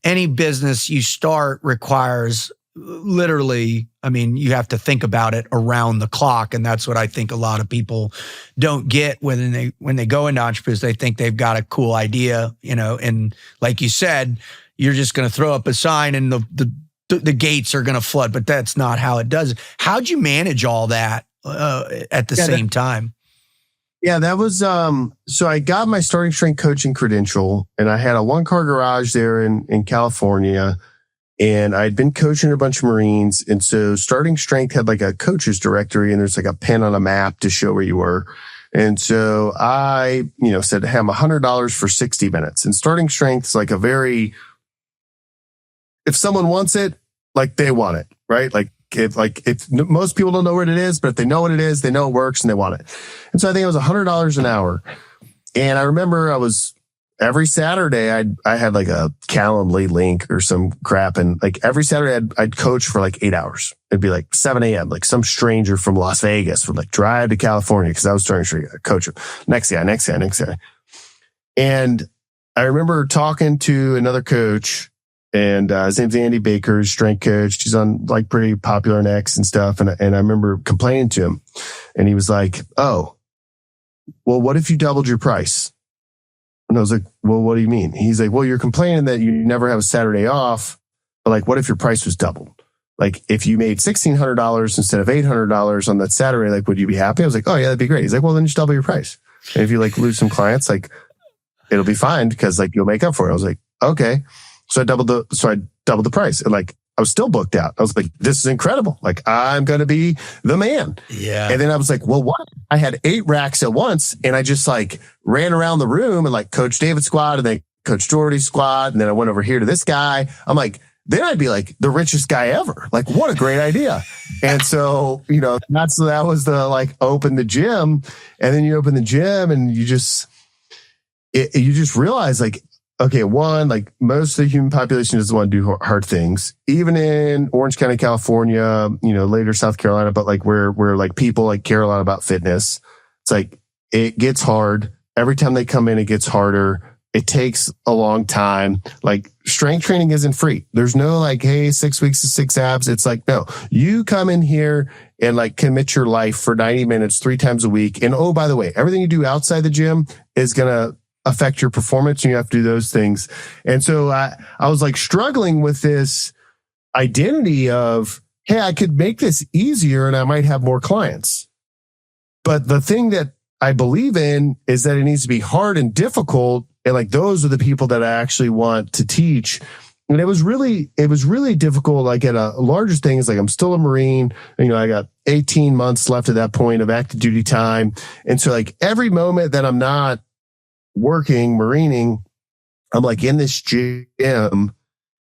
Any business you start requires literally, I mean, you have to think about it around the clock. And that's what I think a lot of people don't get when they go into entrepreneurs. They think they've got a cool idea, and like you said, you're just going to throw up a sign and the gates are going to flood, but that's not how it does. How'd you manage all that at the same time?
Yeah, that was, so I got my starting strength coaching credential, and I had a 1-car garage there in California, and I'd been coaching a bunch of Marines. And so starting strength had like a coach's directory, and there's like a pen on a map to show where you were. And so I, said, hey, I'm $100 for 60 minutes. And starting strength is like if someone wants it, like they want it, right? If most people don't know what it is, but if they know what it is, they know it works and they want it. And so I think it was $100 an hour. And I remember every Saturday I had like a Calendly link or some crap. And like every Saturday I'd coach for like 8 hours. It'd be like 7 a.m. Like some stranger from Las Vegas would like drive to California because I was starting to coach him. Next guy. And I remember talking to another coach, and his name's Andy Baker, his strength coach. He's on like pretty popular on X and stuff. And I remember complaining to him, and he was like, oh, well, what if you doubled your price? And I was like, well, what do you mean? He's like, well, you're complaining that you never have a Saturday off, but like, what if your price was doubled? Like if you made $1,600 instead of $800 on that Saturday, like, would you be happy? I was like, oh yeah, that'd be great. He's like, well, then just double your price. And if you like lose some clients, like it'll be fine because like you'll make up for it. I was like, okay. So I doubled the price, and like I was still booked out. I was like, this is incredible. Like I'm going to be the man.
Yeah.
And then I was like, well, what? I had 8 racks at once, and I just like ran around the room and like Coach David squad and then Coach Doherty's squad. And then I went over here to this guy. I'm like, then I'd be like the richest guy ever. Like, what a great idea. And so, that was the like open the gym, and then you open the gym and you just realize like, okay, one, like most of the human population doesn't want to do hard things, even in Orange County, California, later South Carolina, but like where like people like care a lot about fitness. It's like, it gets hard. Every time they come in, it gets harder. It takes a long time. Like strength training isn't free. There's no like, hey, 6 weeks to 6 abs. It's like, no, you come in here and like commit your life for 90 minutes, 3 times a week. And oh, by the way, everything you do outside the gym is going to affect your performance, and you have to do those things. And so I was like struggling with this identity of, hey, I could make this easier and I might have more clients. But the thing that I believe in is that it needs to be hard and difficult. And like, those are the people that I actually want to teach. And it was really difficult. Like at a larger thing is like, I'm still a Marine, I got 18 months left at that point of active duty time. And so like every moment that I'm not working, marining, I'm like in this gym, and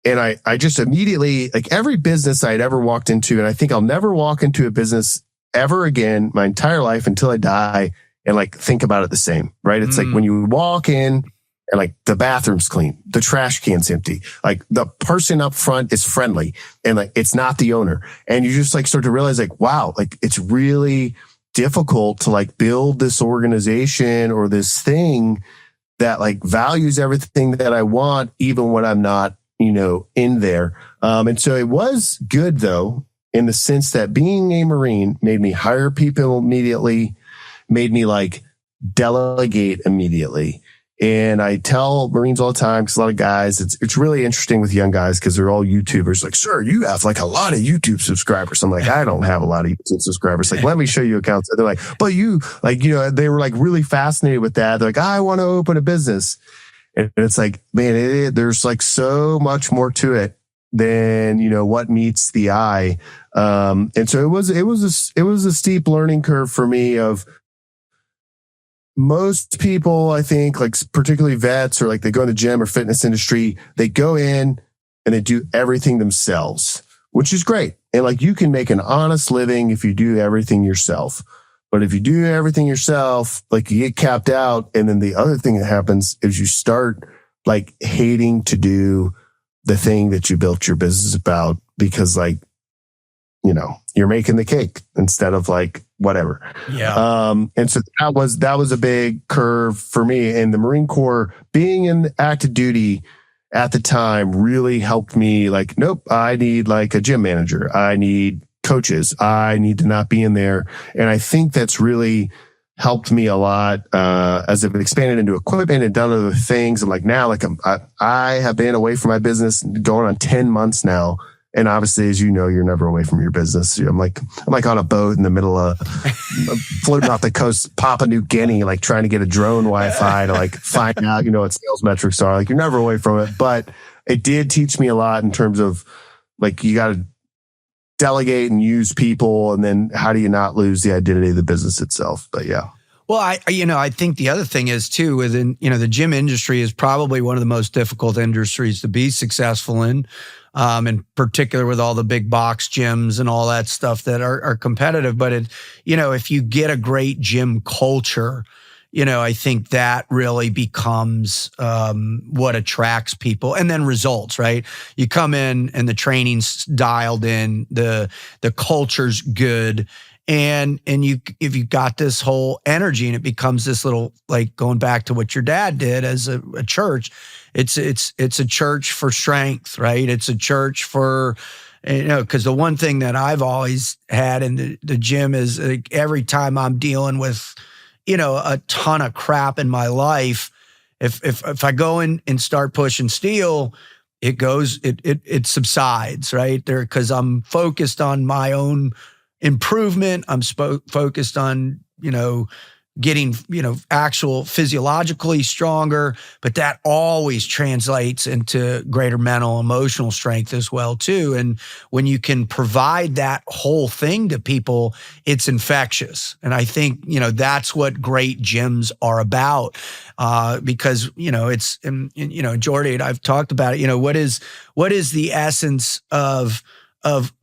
I just immediately, like every business I'd ever walked into, and I think I'll never walk into a business ever again my entire life until I die and like think about it the same, right? It's like when you walk in and like the bathroom's clean, the trash can's empty, like the person up front is friendly, and like it's not the owner. And you just like start to realize like, wow, like it's really difficult to like build this organization or this thing that like values everything that I want, even when I'm not, in there. And so it was good though, in the sense that being a Marine made me hire people immediately, made me like delegate immediately. And I tell Marines all the time, because a lot of guys, it's really interesting with young guys because they're all YouTubers. Like, sir, you have like a lot of YouTube subscribers. I'm like, I don't have a lot of YouTube subscribers. Like, let me show you accounts. They're like, but you, like, they were like really fascinated with that. They're like, I want to open a business. And it's like, man, there's like so much more to it than, what meets the eye. And so it was a steep learning curve for me of, most people, I think, like particularly vets or like they go in the gym or fitness industry, they go in and they do everything themselves, which is great. And like you can make an honest living if you do everything yourself. But if you do everything yourself, like you get capped out. And then the other thing that happens is you start like hating to do the thing that you built your business about because like, you're making the cake instead of like whatever.
Yeah.
And so that was a big curve for me in the Marine Corps, being in active duty. at the time really helped me. Like, nope, I need like a gym manager. I need coaches. I need to not be in there. And I think that's really helped me a lot as I've expanded into equipment and done other things. And like now, like I have been away from my business going on 10 months now. And obviously, as you know, you're never away from your business. I'm like on a boat in the middle of floating off the coast, Papua New Guinea, like trying to get a drone Wi-Fi to like find out, what sales metrics are. Like you're never away from it. But it did teach me a lot in terms of like, you got to delegate and use people. And then how do you not lose the identity of the business itself? But yeah.
Well, I think the other thing is too, within, the gym industry is probably one of the most difficult industries to be successful in particular with all the big box gyms and all that stuff that are competitive. But if you get a great gym culture, I think that really becomes what attracts people, and then results, right? You come in and the training's dialed in, the culture's good. And if you got this whole energy and it becomes this little, like going back to what your dad did as a church, it's a church for strength, right? It's a church for, because the one thing that I've always had in the gym is like every time I'm dealing with, a ton of crap in my life, if I go in and start pushing steel, it subsides, right? There, because I'm focused on my own improvement. I'm focused on, getting, actual physiologically stronger, but that always translates into greater mental, emotional strength as well too. And when you can provide that whole thing to people, it's infectious. And I think, that's what great gyms are about. Because, it's, Jordy and I've talked about it, what is the essence of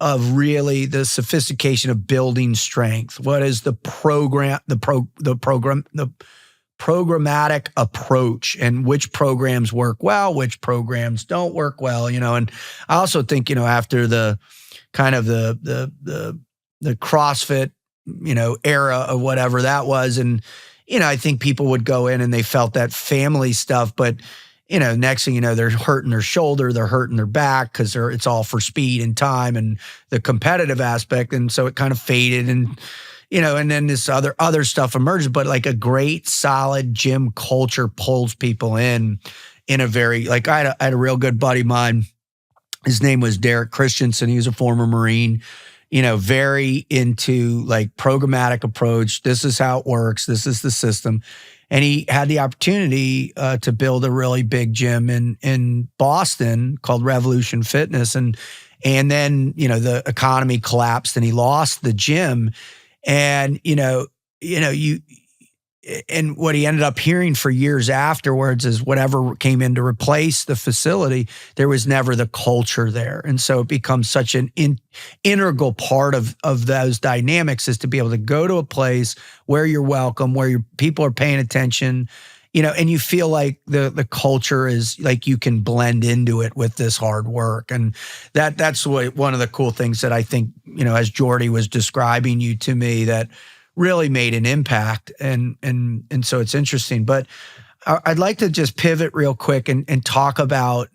really the sophistication of building strength? What is the programmatic approach, and which programs work well, which programs don't work well, and I also think, after the kind of the CrossFit, era of whatever that was. And, I think people would go in and they felt that family stuff, but next thing you know, they're hurting their shoulder, they're hurting their back because it's all for speed and time and the competitive aspect. And so it kind of faded, and, and then this other stuff emerged. But like a great solid gym culture pulls people in a very, like I had a real good buddy of mine. His name was Derek Christensen. He was a former Marine, very into like programmatic approach. This is how it works. This is the system. And he had the opportunity to build a really big gym in Boston called Revolution Fitness. And then, the economy collapsed and he lost the gym. And, and what he ended up hearing for years afterwards is whatever came in to replace the facility, there was never the culture there. And so it becomes such an integral part of those dynamics, is to be able to go to a place where you're welcome, where your people are paying attention, and you feel like the culture is like you can blend into it with this hard work. And that's one of the cool things that I think, as Jordy was describing you to me, that really made an impact. And so it's interesting. But I'd like to just pivot real quick and talk about,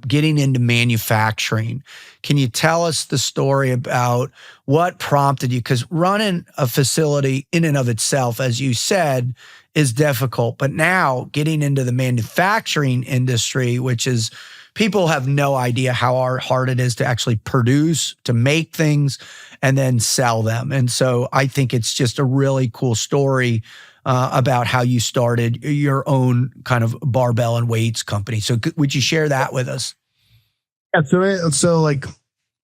getting into manufacturing. Can you tell us the story about what prompted you? Because running a facility in and of itself, as you said, is difficult. But now getting into the manufacturing industry, which is, people have no idea how hard it is to actually produce, to make things, and then sell them. And so I think it's just a really cool story about how you started your own kind of barbell and weights company. So would you share that with us?
Yeah. So like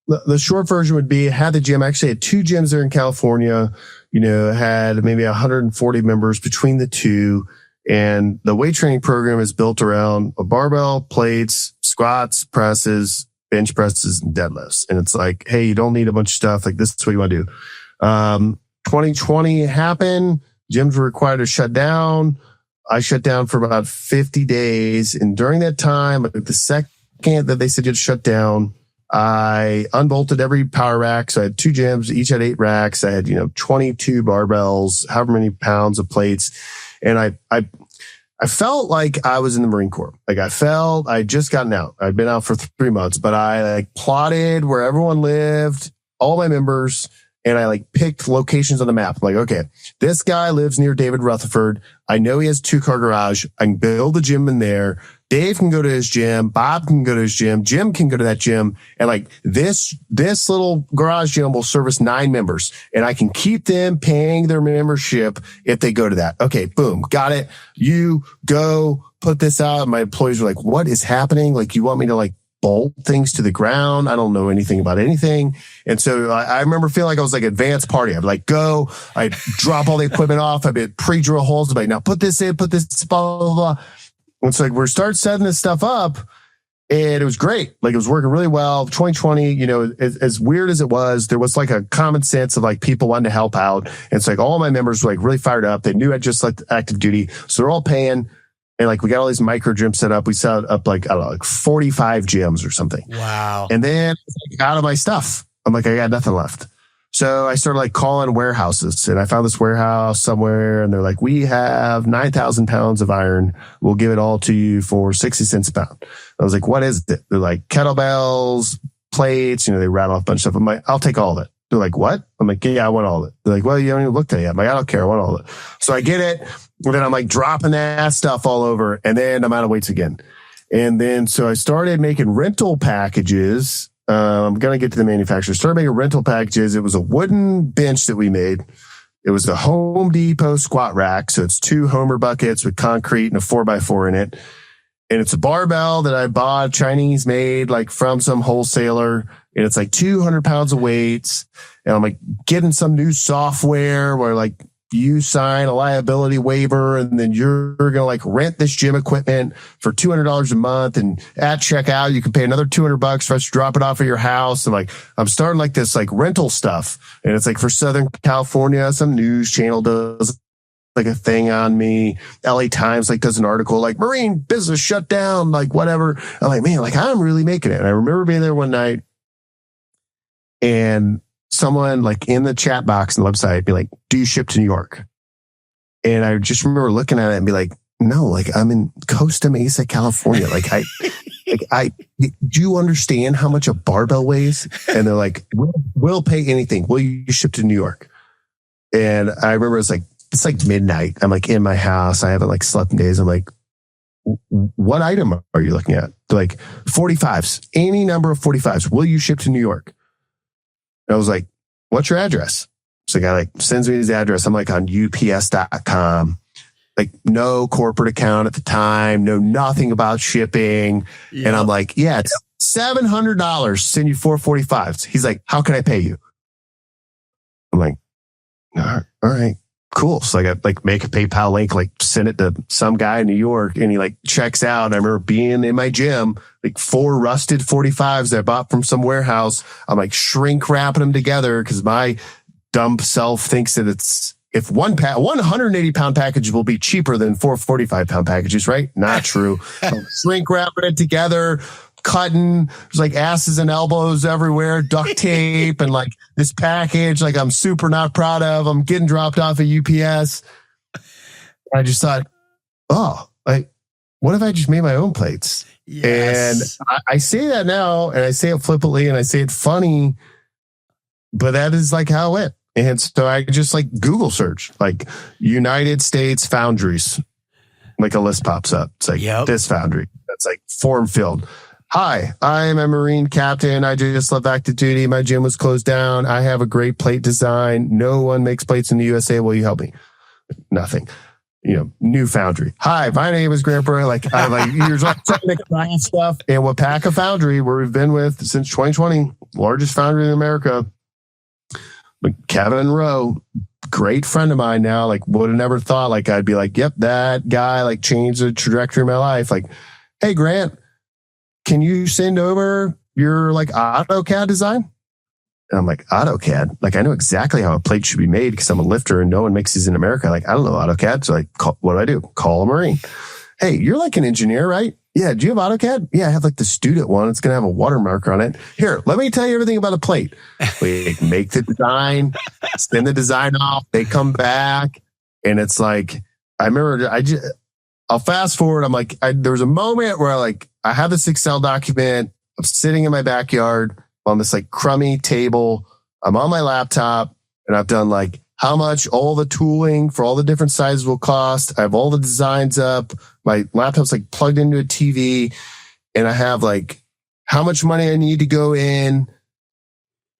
the short version would be, I had the gym. I actually had two gyms there in California, had maybe 140 members between the two. And the weight training program is built around a barbell, plates, squats, presses, bench presses, and deadlifts. And it's like, hey, you don't need a bunch of stuff. Like, this is what you want to do. 2020 happened. Gyms were required to shut down. I shut down for about 50 days. And during that time, the second that they said you'd shut down, I unbolted every power rack. So I had two gyms, each had 8 racks. I had, 22 barbells, however many pounds of plates. And I felt like I was in the Marine Corps. Like I'd just gotten out. I'd been out for 3 months, but I like plotted where everyone lived, all my members, and I like picked locations on the map. I'm like, okay, this guy lives near David Rutherford. I know he has a 2-car garage. I can build a gym in there. Dave can go to his gym. Bob can go to his gym. Jim can go to that gym. And like this little garage gym will service 9 members, and I can keep them paying their membership if they go to that. Okay. Boom. Got it. You go put this out. My employees were like, what is happening? Like, you want me to like bolt things to the ground? I don't know anything about anything. And so I remember feeling like I was like advanced party. I'd like go, I'd drop all the equipment off. I'd pre-drill holes. I'd be like, now put this in, put this, blah, blah, blah. And so like we start setting this stuff up, and it was great. Like it was working really well. 2020, you know, as weird as it was, there was like a common sense of like people wanting to help out. And it's like all my members were like really fired up. They knew I just like active duty. So they're all paying. And like we got all these micro gyms set up. We set up like, I don't know, like 45 gyms or something.
Wow.
And then out of my stuff, I'm like, I got nothing left. So I started like calling warehouses, and I found this warehouse somewhere, and they're like, we have 9,000 pounds of iron. We'll give it all to you for 60 cents a pound. I was like, what is it? They're like kettlebells, plates, you know, they rattle off a bunch of stuff. I'm like, I'll take all of it. They're like, what? I'm like, yeah, I want all of it. They're like, well, you haven't even looked at it yet. I'm like, I don't care. I want all of it. So I get it. And then I'm like dropping that stuff all over, and then I'm out of weights again. And then, so I started making rental packages. I'm going to get to the manufacturer. Started making rental packages. It was a wooden bench that we made. It was a Home Depot squat rack. So it's 2 Homer buckets with concrete and a 4x4 in it. And it's a barbell that I bought Chinese made, like from some wholesaler. And it's like 200 pounds of weights. And I'm like getting some new software where like you sign a liability waiver, and then you're going to like rent this gym equipment for $200 a month. And at checkout, you can pay another $200 for us to drop it off at your house. And like, I'm starting like this like rental stuff. And it's like for Southern California, some news channel does like a thing on me. LA Times like does an article like Marine business shut down, like whatever. I'm like, man, like I'm really making it. And I remember being there one night, and someone like in the chat box on the website be like, do you ship to New York? And I just remember looking at it and be like, no, like I'm in Costa Mesa, California. Like do you understand how much a barbell weighs? And they're like, we'll pay anything. Will you ship to New York? And I remember it's like midnight. I'm like in my house. I haven't like slept in days. I'm like, what item are you looking at? They're like 45s, any number of 45s. Will you ship to New York? I was like, what's your address? So the guy like sends me his address. I'm like on UPS.com, like no corporate account at the time, know nothing about shipping. Yep. And I'm like, yeah, it's $700. Send you 445s. He's like, how can I pay you? I'm like, all right, cool. So I got like make a PayPal link, like send it to some guy in New York, and he like checks out. And I remember being in my gym, like 4 rusted 45s that I bought from some warehouse. I'm like shrink wrapping them together because my dumb self thinks that it's, if 180 pound package will be cheaper than 4 45 pound packages, right? Not true. I'm shrink wrapping it together, cutting, there's like asses and elbows everywhere, duct tape, and like this package, like I'm super not proud of. I'm getting dropped off at UPS. I just thought, oh, like, what if I just made my own plates? Yes. And I say that now, and I say it flippantly, and I say it funny, but that is like how it went. And so I just like Google search, like United States foundries, like a list pops up. It's like this foundry. That's like form filled. Hi, I'm a Marine captain. I just left active duty. My gym was closed down. I have a great plate design. No one makes plates in the USA. Will you help me? Nothing. You know, new foundry. Hi, my name is Grant Broggi. Like, I like years old stuff. And Wapaka Foundry, where we've been with since 2020, largest foundry in America. But Kevin Rowe, great friend of mine now. Like, would have never thought. Like, I'd be like, yep, that guy like changed the trajectory of my life. Like, hey, Grant, can you send over your like AutoCAD design? And I'm like, AutoCAD? Like, I know exactly how a plate should be made because I'm a lifter and no one makes these in America. Like, I don't know AutoCAD. So like, what do? Call a Marine. Hey, you're like an engineer, right? Yeah. Do you have AutoCAD? Yeah, I have like the student one. It's going to have a watermark on it. Here, let me tell you everything about a plate. We make the design, send the design off. They come back. And it's like, I remember I'll fast forward. I'm like, there was a moment where I have this Excel document. I'm sitting in my backyard on this like crummy table. I'm on my laptop and I've done like how much all the tooling for all the different sizes will cost. I have all the designs up. My laptop's like plugged into a TV and I have like how much money I need to go in.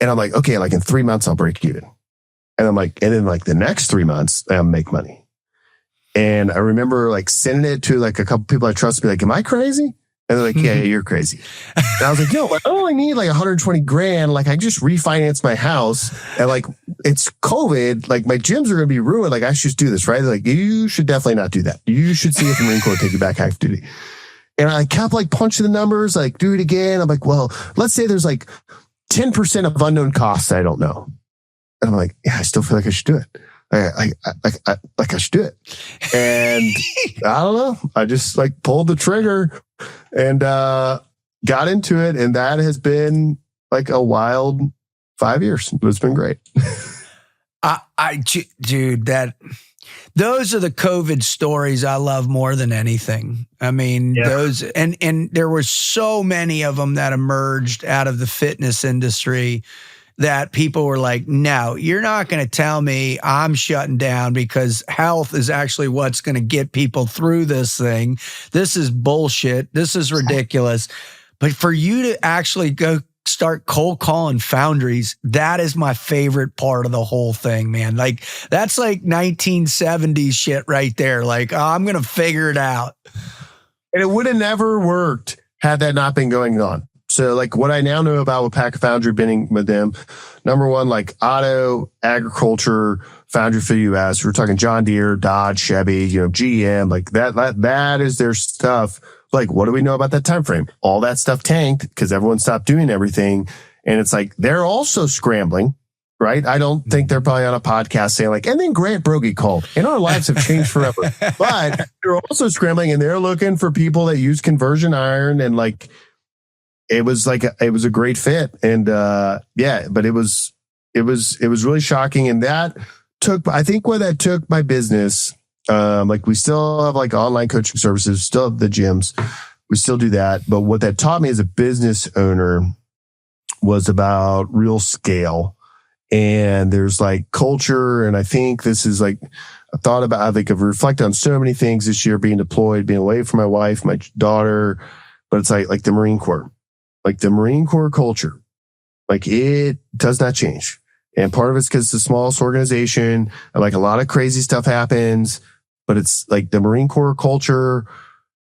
And I'm like, okay, like in 3 months, I'll break even. And I'm like, and then like the next 3 months, I'll make money. And I remember like sending it to like a couple people I trust, be like, am I crazy? And they're like, yeah, you're crazy. And I was like, yo, I only need like 120 grand. Like I just refinanced my house and like it's COVID. Like my gyms are going to be ruined. Like I should do this, right? They're like, you should definitely not do that. You should see if the Marine Corps take you back active duty. And I kept like punching the numbers, like do it again. I'm like, well, let's say there's like 10% of unknown costs I don't know. And I'm like, yeah, I still feel like I should do it. I should do it. And I don't know. I just like pulled the trigger and got into it. And that has been like a wild 5 years. But it's been great.
Dude, those are the COVID stories I love more than anything. I mean, those, and there were so many of them that emerged out of the fitness industry that people were like, no, you're not going to tell me I'm shutting down because health is actually what's going to get people through this thing. This is bullshit. This is ridiculous. But for you to actually go start cold calling foundries, that is my favorite part of the whole thing, man. Like that's like 1970s shit right there. Like, oh, I'm going to figure it out.
And it would have never worked had that not been going on. So like what I now know about with Packer Foundry being with them, number one, like auto, agriculture, foundry for the US. We're talking John Deere, Dodge, Chevy, GM, like that is their stuff. Like, what do we know about that time frame? All that stuff tanked because everyone stopped doing everything. And it's like, they're also scrambling, right? I don't think they're probably on a podcast saying like, and then Grant Broggi called and our lives have changed forever. But they're also scrambling and they're looking for people that use conversion iron and like, it was a great fit. And, but it was really shocking. And I think where that took my business, like we still have like online coaching services, still have the gyms. We still do that. But what that taught me as a business owner was about real scale. And there's like culture. And I think this is like, I think I've reflected on so many things this year, being deployed, being away from my wife, my daughter, but it's like the Marine Corps. Like the Marine Corps culture, like it does not change. And part of it's because it's the smallest organization and like a lot of crazy stuff happens, but it's like the Marine Corps culture,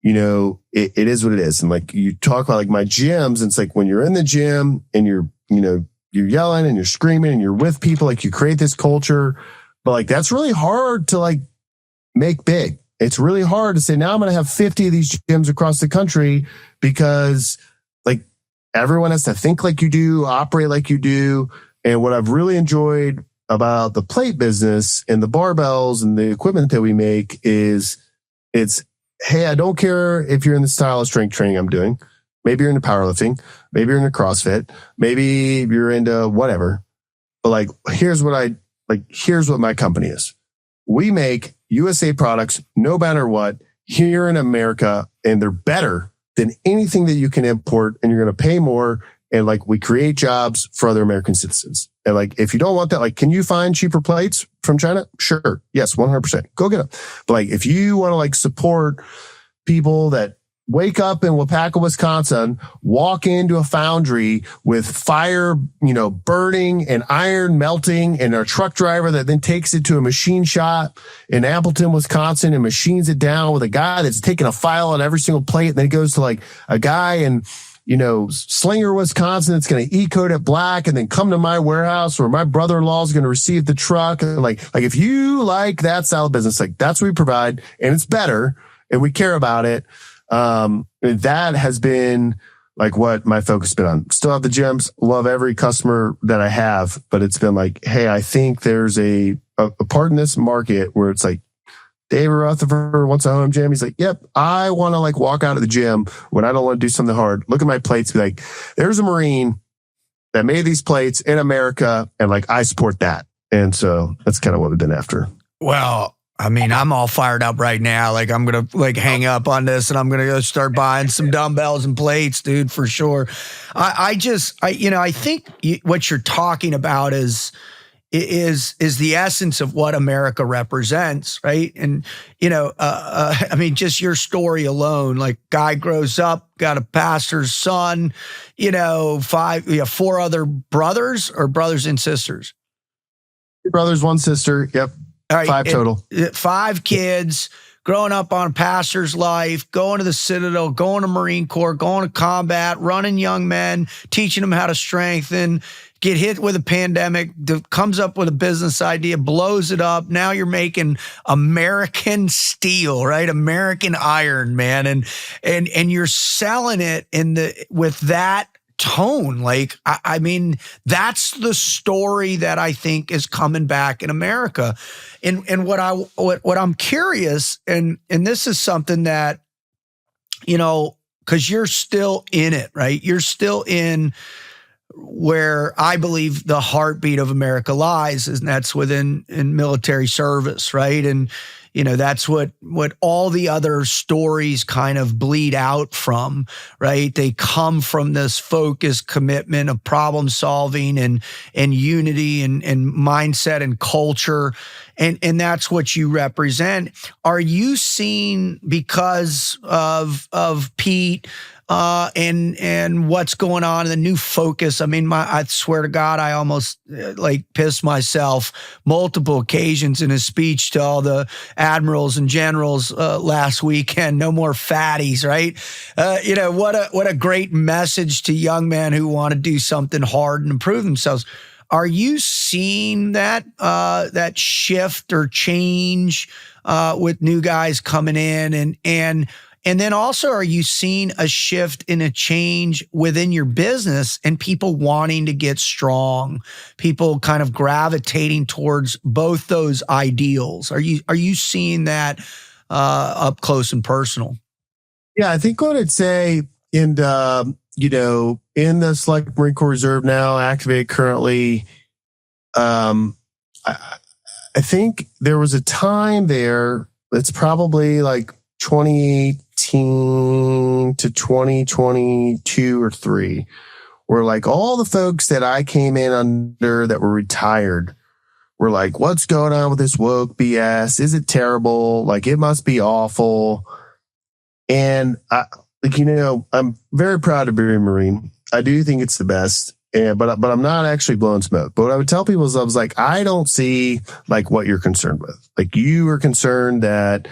it is what it is. And like you talk about like my gyms, and it's like when you're in the gym and you're yelling and you're screaming and you're with people, like you create this culture, but like that's really hard to like make big. It's really hard to say, now I'm going to have 50 of these gyms across the country because like everyone has to think like you do, operate like you do. And what I've really enjoyed about the plate business and the barbells and the equipment that we make is hey, I don't care if you're in the style of strength training I'm doing. Maybe you're into powerlifting. Maybe you're into CrossFit. Maybe you're into whatever. But like, here's what my company is. We make USA products, no matter what, here in America, and they're better than anything that you can import, and you're going to pay more. And like, we create jobs for other American citizens. And like, if you don't want that, like, can you find cheaper plates from China? Sure. Yes. 100%. Go get them. But like, if you want to like support people that wake up in Wapaka, Wisconsin, walk into a foundry with fire, burning and iron melting, and a truck driver that then takes it to a machine shop in Appleton, Wisconsin, and machines it down with a guy that's taking a file on every single plate. And then it goes to like a guy in, Slinger, Wisconsin, that's going to E-code it black and then come to my warehouse where my brother-in-law is going to receive the truck. And like if you like that style of business, like that's what we provide, and it's better and we care about it. That has been like what my focus has been on. Still have the gyms, love every customer that I have, but it's been like, hey, I think there's a part in this market where it's like, David Rutherford wants a home gym. He's like, yep, I want to like walk out of the gym when I don't want to do something hard. Look at my plates. Be like, there's a Marine that made these plates in America. And like, I support that. And so that's kind of what we've been after.
Well, I mean, I'm all fired up right now. Like, I'm going to hang up on this and I'm going to go start buying some dumbbells and plates, dude, for sure. I think what you're talking about is the essence of what America represents, right? And, I mean, just your story alone, like guy grows up, got a pastor's son, 4 other brothers or brothers and sisters.
2 brothers, 1 sister. Yep.
All right,
5 total.
5 kids, growing up on a pastor's life, going to the Citadel, going to Marine Corps, going to combat, running young men, teaching them how to strengthen, get hit with a pandemic, comes up with a business idea, blows it up. Now you're making American steel, right? American iron, man. And you're selling it with that tone. Like, I mean, that's the story that I think is coming back in America. And what I'm curious, and this is something that, because you're still in it, right? You're still in where I believe the heartbeat of America lies, and that's in military service, right? And that's what all the other stories kind of bleed out from, right? They come from this focused commitment of problem solving and unity and mindset and culture. And that's what you represent. Are you seeing, because of Pete, and what's going on in the new focus? I mean, I swear to God, I almost pissed myself multiple occasions in his speech to all the admirals and generals last weekend. No more fatties, right? What a great message to young men who want to do something hard and improve themselves. Are you seeing that shift or change with new guys coming in, and then also, are you seeing a shift and a change within your business and people wanting to get strong, people kind of gravitating towards both those ideals? Are you seeing that up close and personal?
Yeah, I think what I'd say in the Select Marine Corps Reserve now, activated currently, I think there was a time there, it's probably like 2018 to 2022 or 3, where like all the folks that I came in under that were retired were like, what's going on with this woke BS? Is it terrible? Like, it must be awful. And I'm very proud to be a Marine. I do think it's the best. But I'm not actually blowing smoke. But what I would tell people is, I was like, I don't see like what you're concerned with. Like, you are concerned that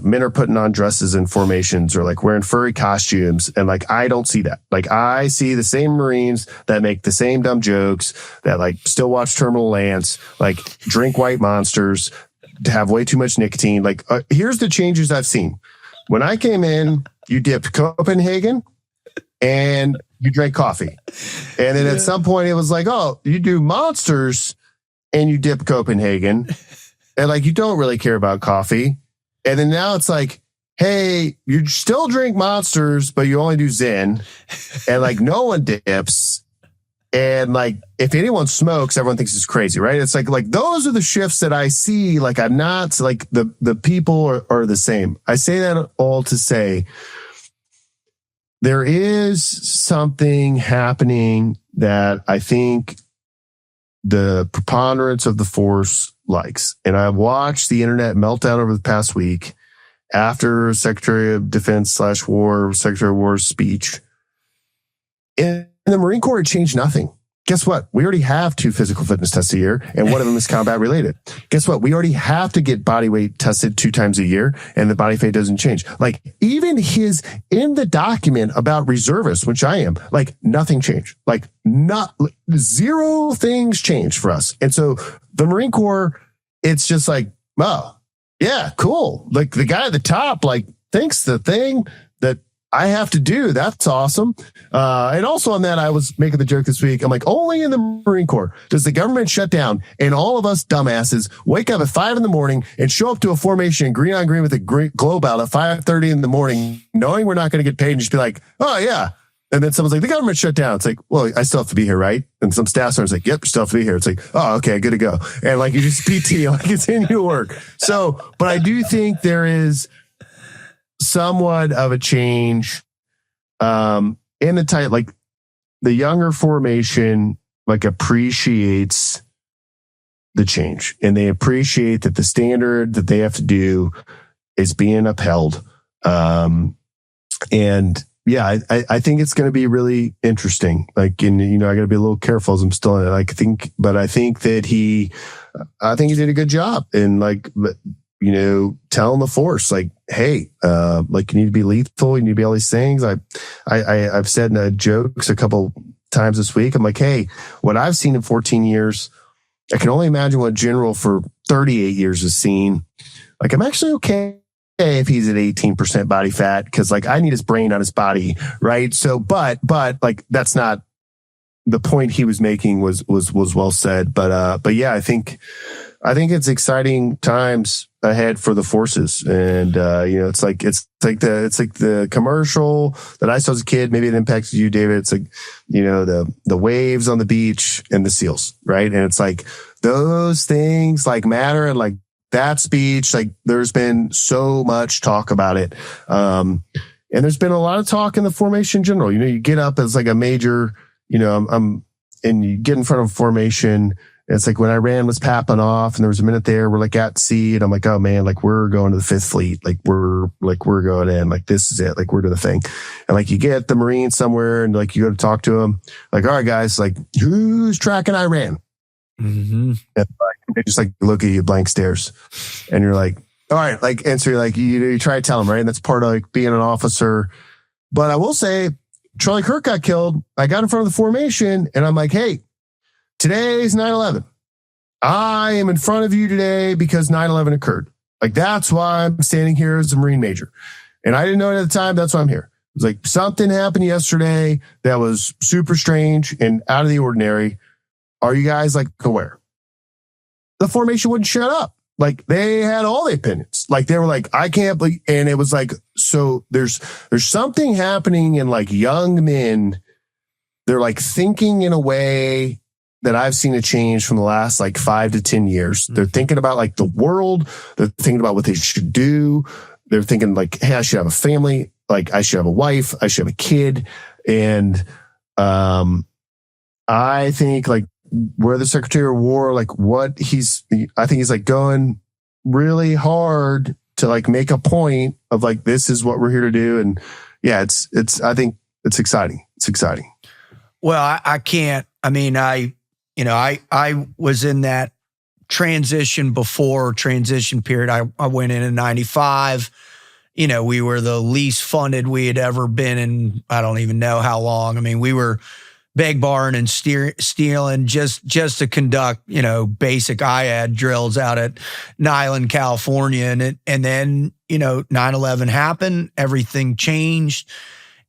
men are putting on dresses and formations or like wearing furry costumes. And like, I don't see that. Like, I see the same Marines that make the same dumb jokes, that like still watch Terminal Lance, like drink white monsters, to have way too much nicotine. Like, here's the changes I've seen. When I came in, you dipped Copenhagen and you drank coffee. And then at some point it was like, oh, you do monsters and you dip Copenhagen. And like, you don't really care about coffee. And then now it's like, hey, you still drink monsters, but you only do Zen. And like, no one dips. And like, if anyone smokes, everyone thinks it's crazy, right? It's like those are the shifts that I see. Like, I'm not like the people are the same. I say that all to say there is something happening that I think the preponderance of the force likes. And I've watched the internet melt down over the past week after Secretary of Defense /War, Secretary of War's speech. In the Marine Corps, it changed nothing. Guess what? We already have 2 physical fitness tests a year, and one of them is combat related. Guess what? We already have to get body weight tested 2 times a year, and the body weight doesn't change. Like, even in the document about reservists, which I am, like, nothing changed. Like, zero things changed for us. And so the Marine Corps, it's just like, oh, yeah, cool. Like, the guy at the top, like, thinks the thing that I have to do. That's awesome. And also on that, I was making the joke this week. I'm like, only in the Marine Corps does the government shut down and all of us dumbasses wake up at 5 a.m. and show up to a formation green on green with a globe out at 5:30 in the morning, knowing we're not going to get paid, and just be like, oh yeah, And then someone's like, the government shut down. It's like, well, I still have to be here, right? And some staff sergeant's like, yep, you still have to be here. It's like, oh, okay, good to go. And like, you just PT, like continue to work. So, but I do think there is somewhat of a change in the type, like the younger formation, like appreciates the change, and they appreciate that the standard that they have to do is being upheld. And yeah, I think it's going to be really interesting. Like, and I got to be a little careful as I'm still in it. I think that he did a good job in like, telling the force, like, hey, like you need to be lethal. You need to be all these things. I've said in jokes a couple times this week. I'm like, hey, what I've seen in 14 years, I can only imagine what General for 38 years has seen. Like, I'm actually okay if he's at 18% body fat, because like I need his brain on his body, right? So, but like that's not the point he was making. Was well said, but yeah, I think it's exciting times ahead for the forces, and it's like the commercial that I saw as a kid. Maybe it impacted you, David. It's like the waves on the beach and the seals, right? And it's like those things like matter, and like that speech, like there's been so much talk about it. And there's been a lot of talk in the formation in general. You get up as like a major, and you get in front of a formation. And it's like when Iran was papping off and there was a minute there, we're like at sea, and I'm like, oh man, like we're going to the Fifth Fleet. Like we're going in, like this is it. Like we're doing the thing. And like you get the Marines somewhere and like you go to talk to them, like, all right, guys, like who's tracking Iran? Mm-hmm. And they just like look at you blank stares, and you're like, all right, like, and so you're like, you try to tell them, right? And that's part of like being an officer. But I will say, Charlie Kirk got killed. I got in front of the formation, and I'm like, hey, today's 9/11. I am in front of you today because 9/11 occurred. Like that's why I'm standing here as a Marine major, and I didn't know it at the time. That's why I'm here. It was like something happened yesterday that was super strange and out of the ordinary. Are you guys like aware? The formation wouldn't shut up. Like they had all the opinions. Like they were like, I can't believe, and it was like, so there's something happening in like young men. They're like thinking in a way that I've seen a change from the last like 5 to 10 years. They're thinking about like the world. They're thinking about what they should do. They're thinking like, hey, I should have a family. Like I should have a wife. I should have a kid. And, I think like where the Secretary of War, like I think he's like going really hard to like make a point of like, this is what we're here to do. And yeah, I think it's exciting. It's exciting.
Well, I can't, I mean, I was in that transition period. I went in 95. We were the least funded we had ever been in. I don't even know how long. I mean, we were beg, barring, and stealing just to conduct, basic IAD drills out at Nyland, California. And then, 9/11 happened, everything changed.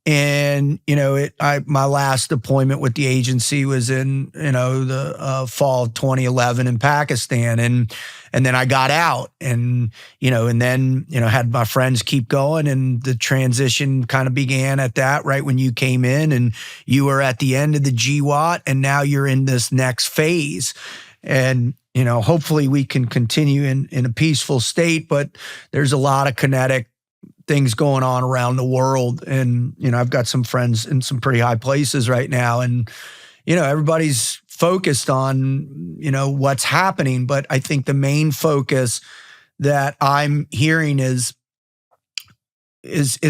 And, my last deployment with the agency was in, the fall of 2011 in Pakistan. And then I got out and then had my friends keep going, and the transition kind of began at that, right when you came in and you were at the end of the GWAT, and now you're in this next phase. And, hopefully we can continue in a peaceful state, but there's a lot of kinetic things going on around the world. And, I've got some friends in some pretty high places right now, and, everybody's focused on, what's happening. But I think the main focus that I'm hearing is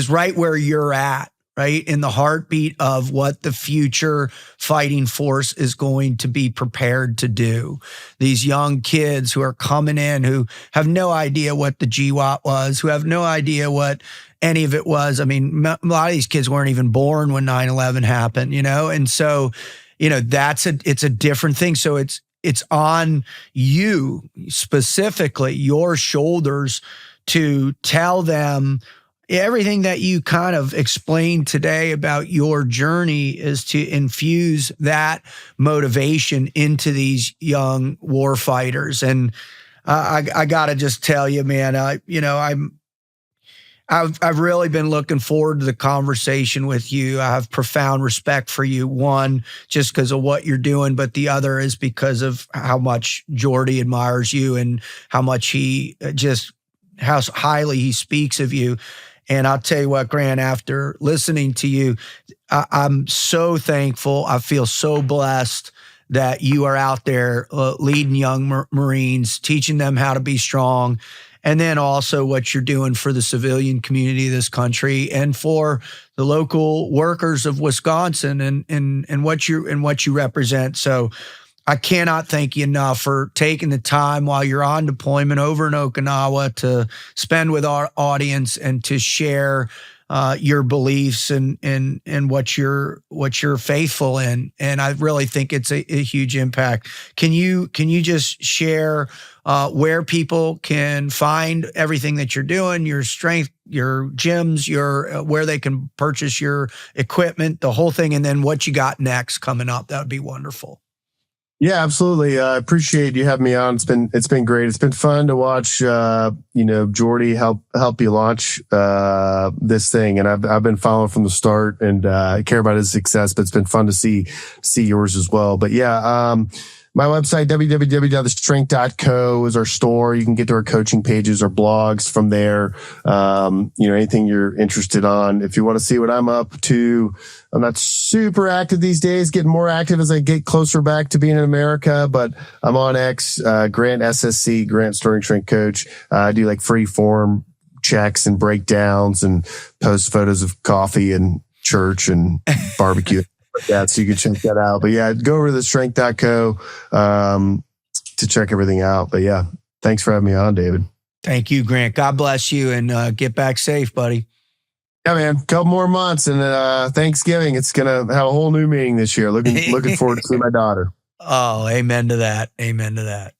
right where you're at, right? In the heartbeat of what the future fighting force is going to be prepared to do. These young kids who are coming in, who have no idea what the GWAT was, who have no idea what any of it was. I mean, a lot of these kids weren't even born when 9/11 happened, and so, it's a different thing. So it's on you, specifically your shoulders, to tell them everything that you kind of explained today about your journey, is to infuse that motivation into these young war fighters. And I got to just tell you, man, I've really been looking forward to the conversation with you. I have profound respect for you. One, just because of what you're doing, but the other is because of how much Jordy admires you and how much how highly he speaks of you. And I'll tell you what, Grant, after listening to you, I'm so thankful. I feel so blessed that you are out there leading young Marines, teaching them how to be strong. And then also what you're doing for the civilian community of this country and for the local workers of Wisconsin and what you represent. So I cannot thank you enough for taking the time while you're on deployment over in Okinawa to spend with our audience and to share your beliefs and what you're faithful in. And I really think it's a huge impact. Can you just share where people can find everything that you're doing, your strength, your gyms, where they can purchase your equipment, the whole thing, and then what you got next coming up? That would be wonderful.
Yeah, absolutely. I appreciate you having me on. It's been great. It's been fun to watch, Jordy help you launch, this thing. And I've been following from the start and, I care about his success, but it's been fun to see yours as well. But yeah, my website, www.thestrength.co is our store. You can get to our coaching pages or blogs from there. Anything you're interested on. If you want to see what I'm up to, I'm not super active these days, getting more active as I get closer back to being in America, but I'm on X, Grant SSC, Grant Storing Strength Coach. I do like free form checks and breakdowns and post photos of coffee and church and barbecue. Yeah, so you can check that out. But yeah, go over to thestrength.co to check everything out. But yeah, thanks for having me on, David. Thank you, Grant. God bless you and get back safe, buddy. Yeah, man. Couple more months and Thanksgiving. It's gonna have a whole new meaning this year. Looking forward to seeing my daughter. Oh, amen to that. Amen to that.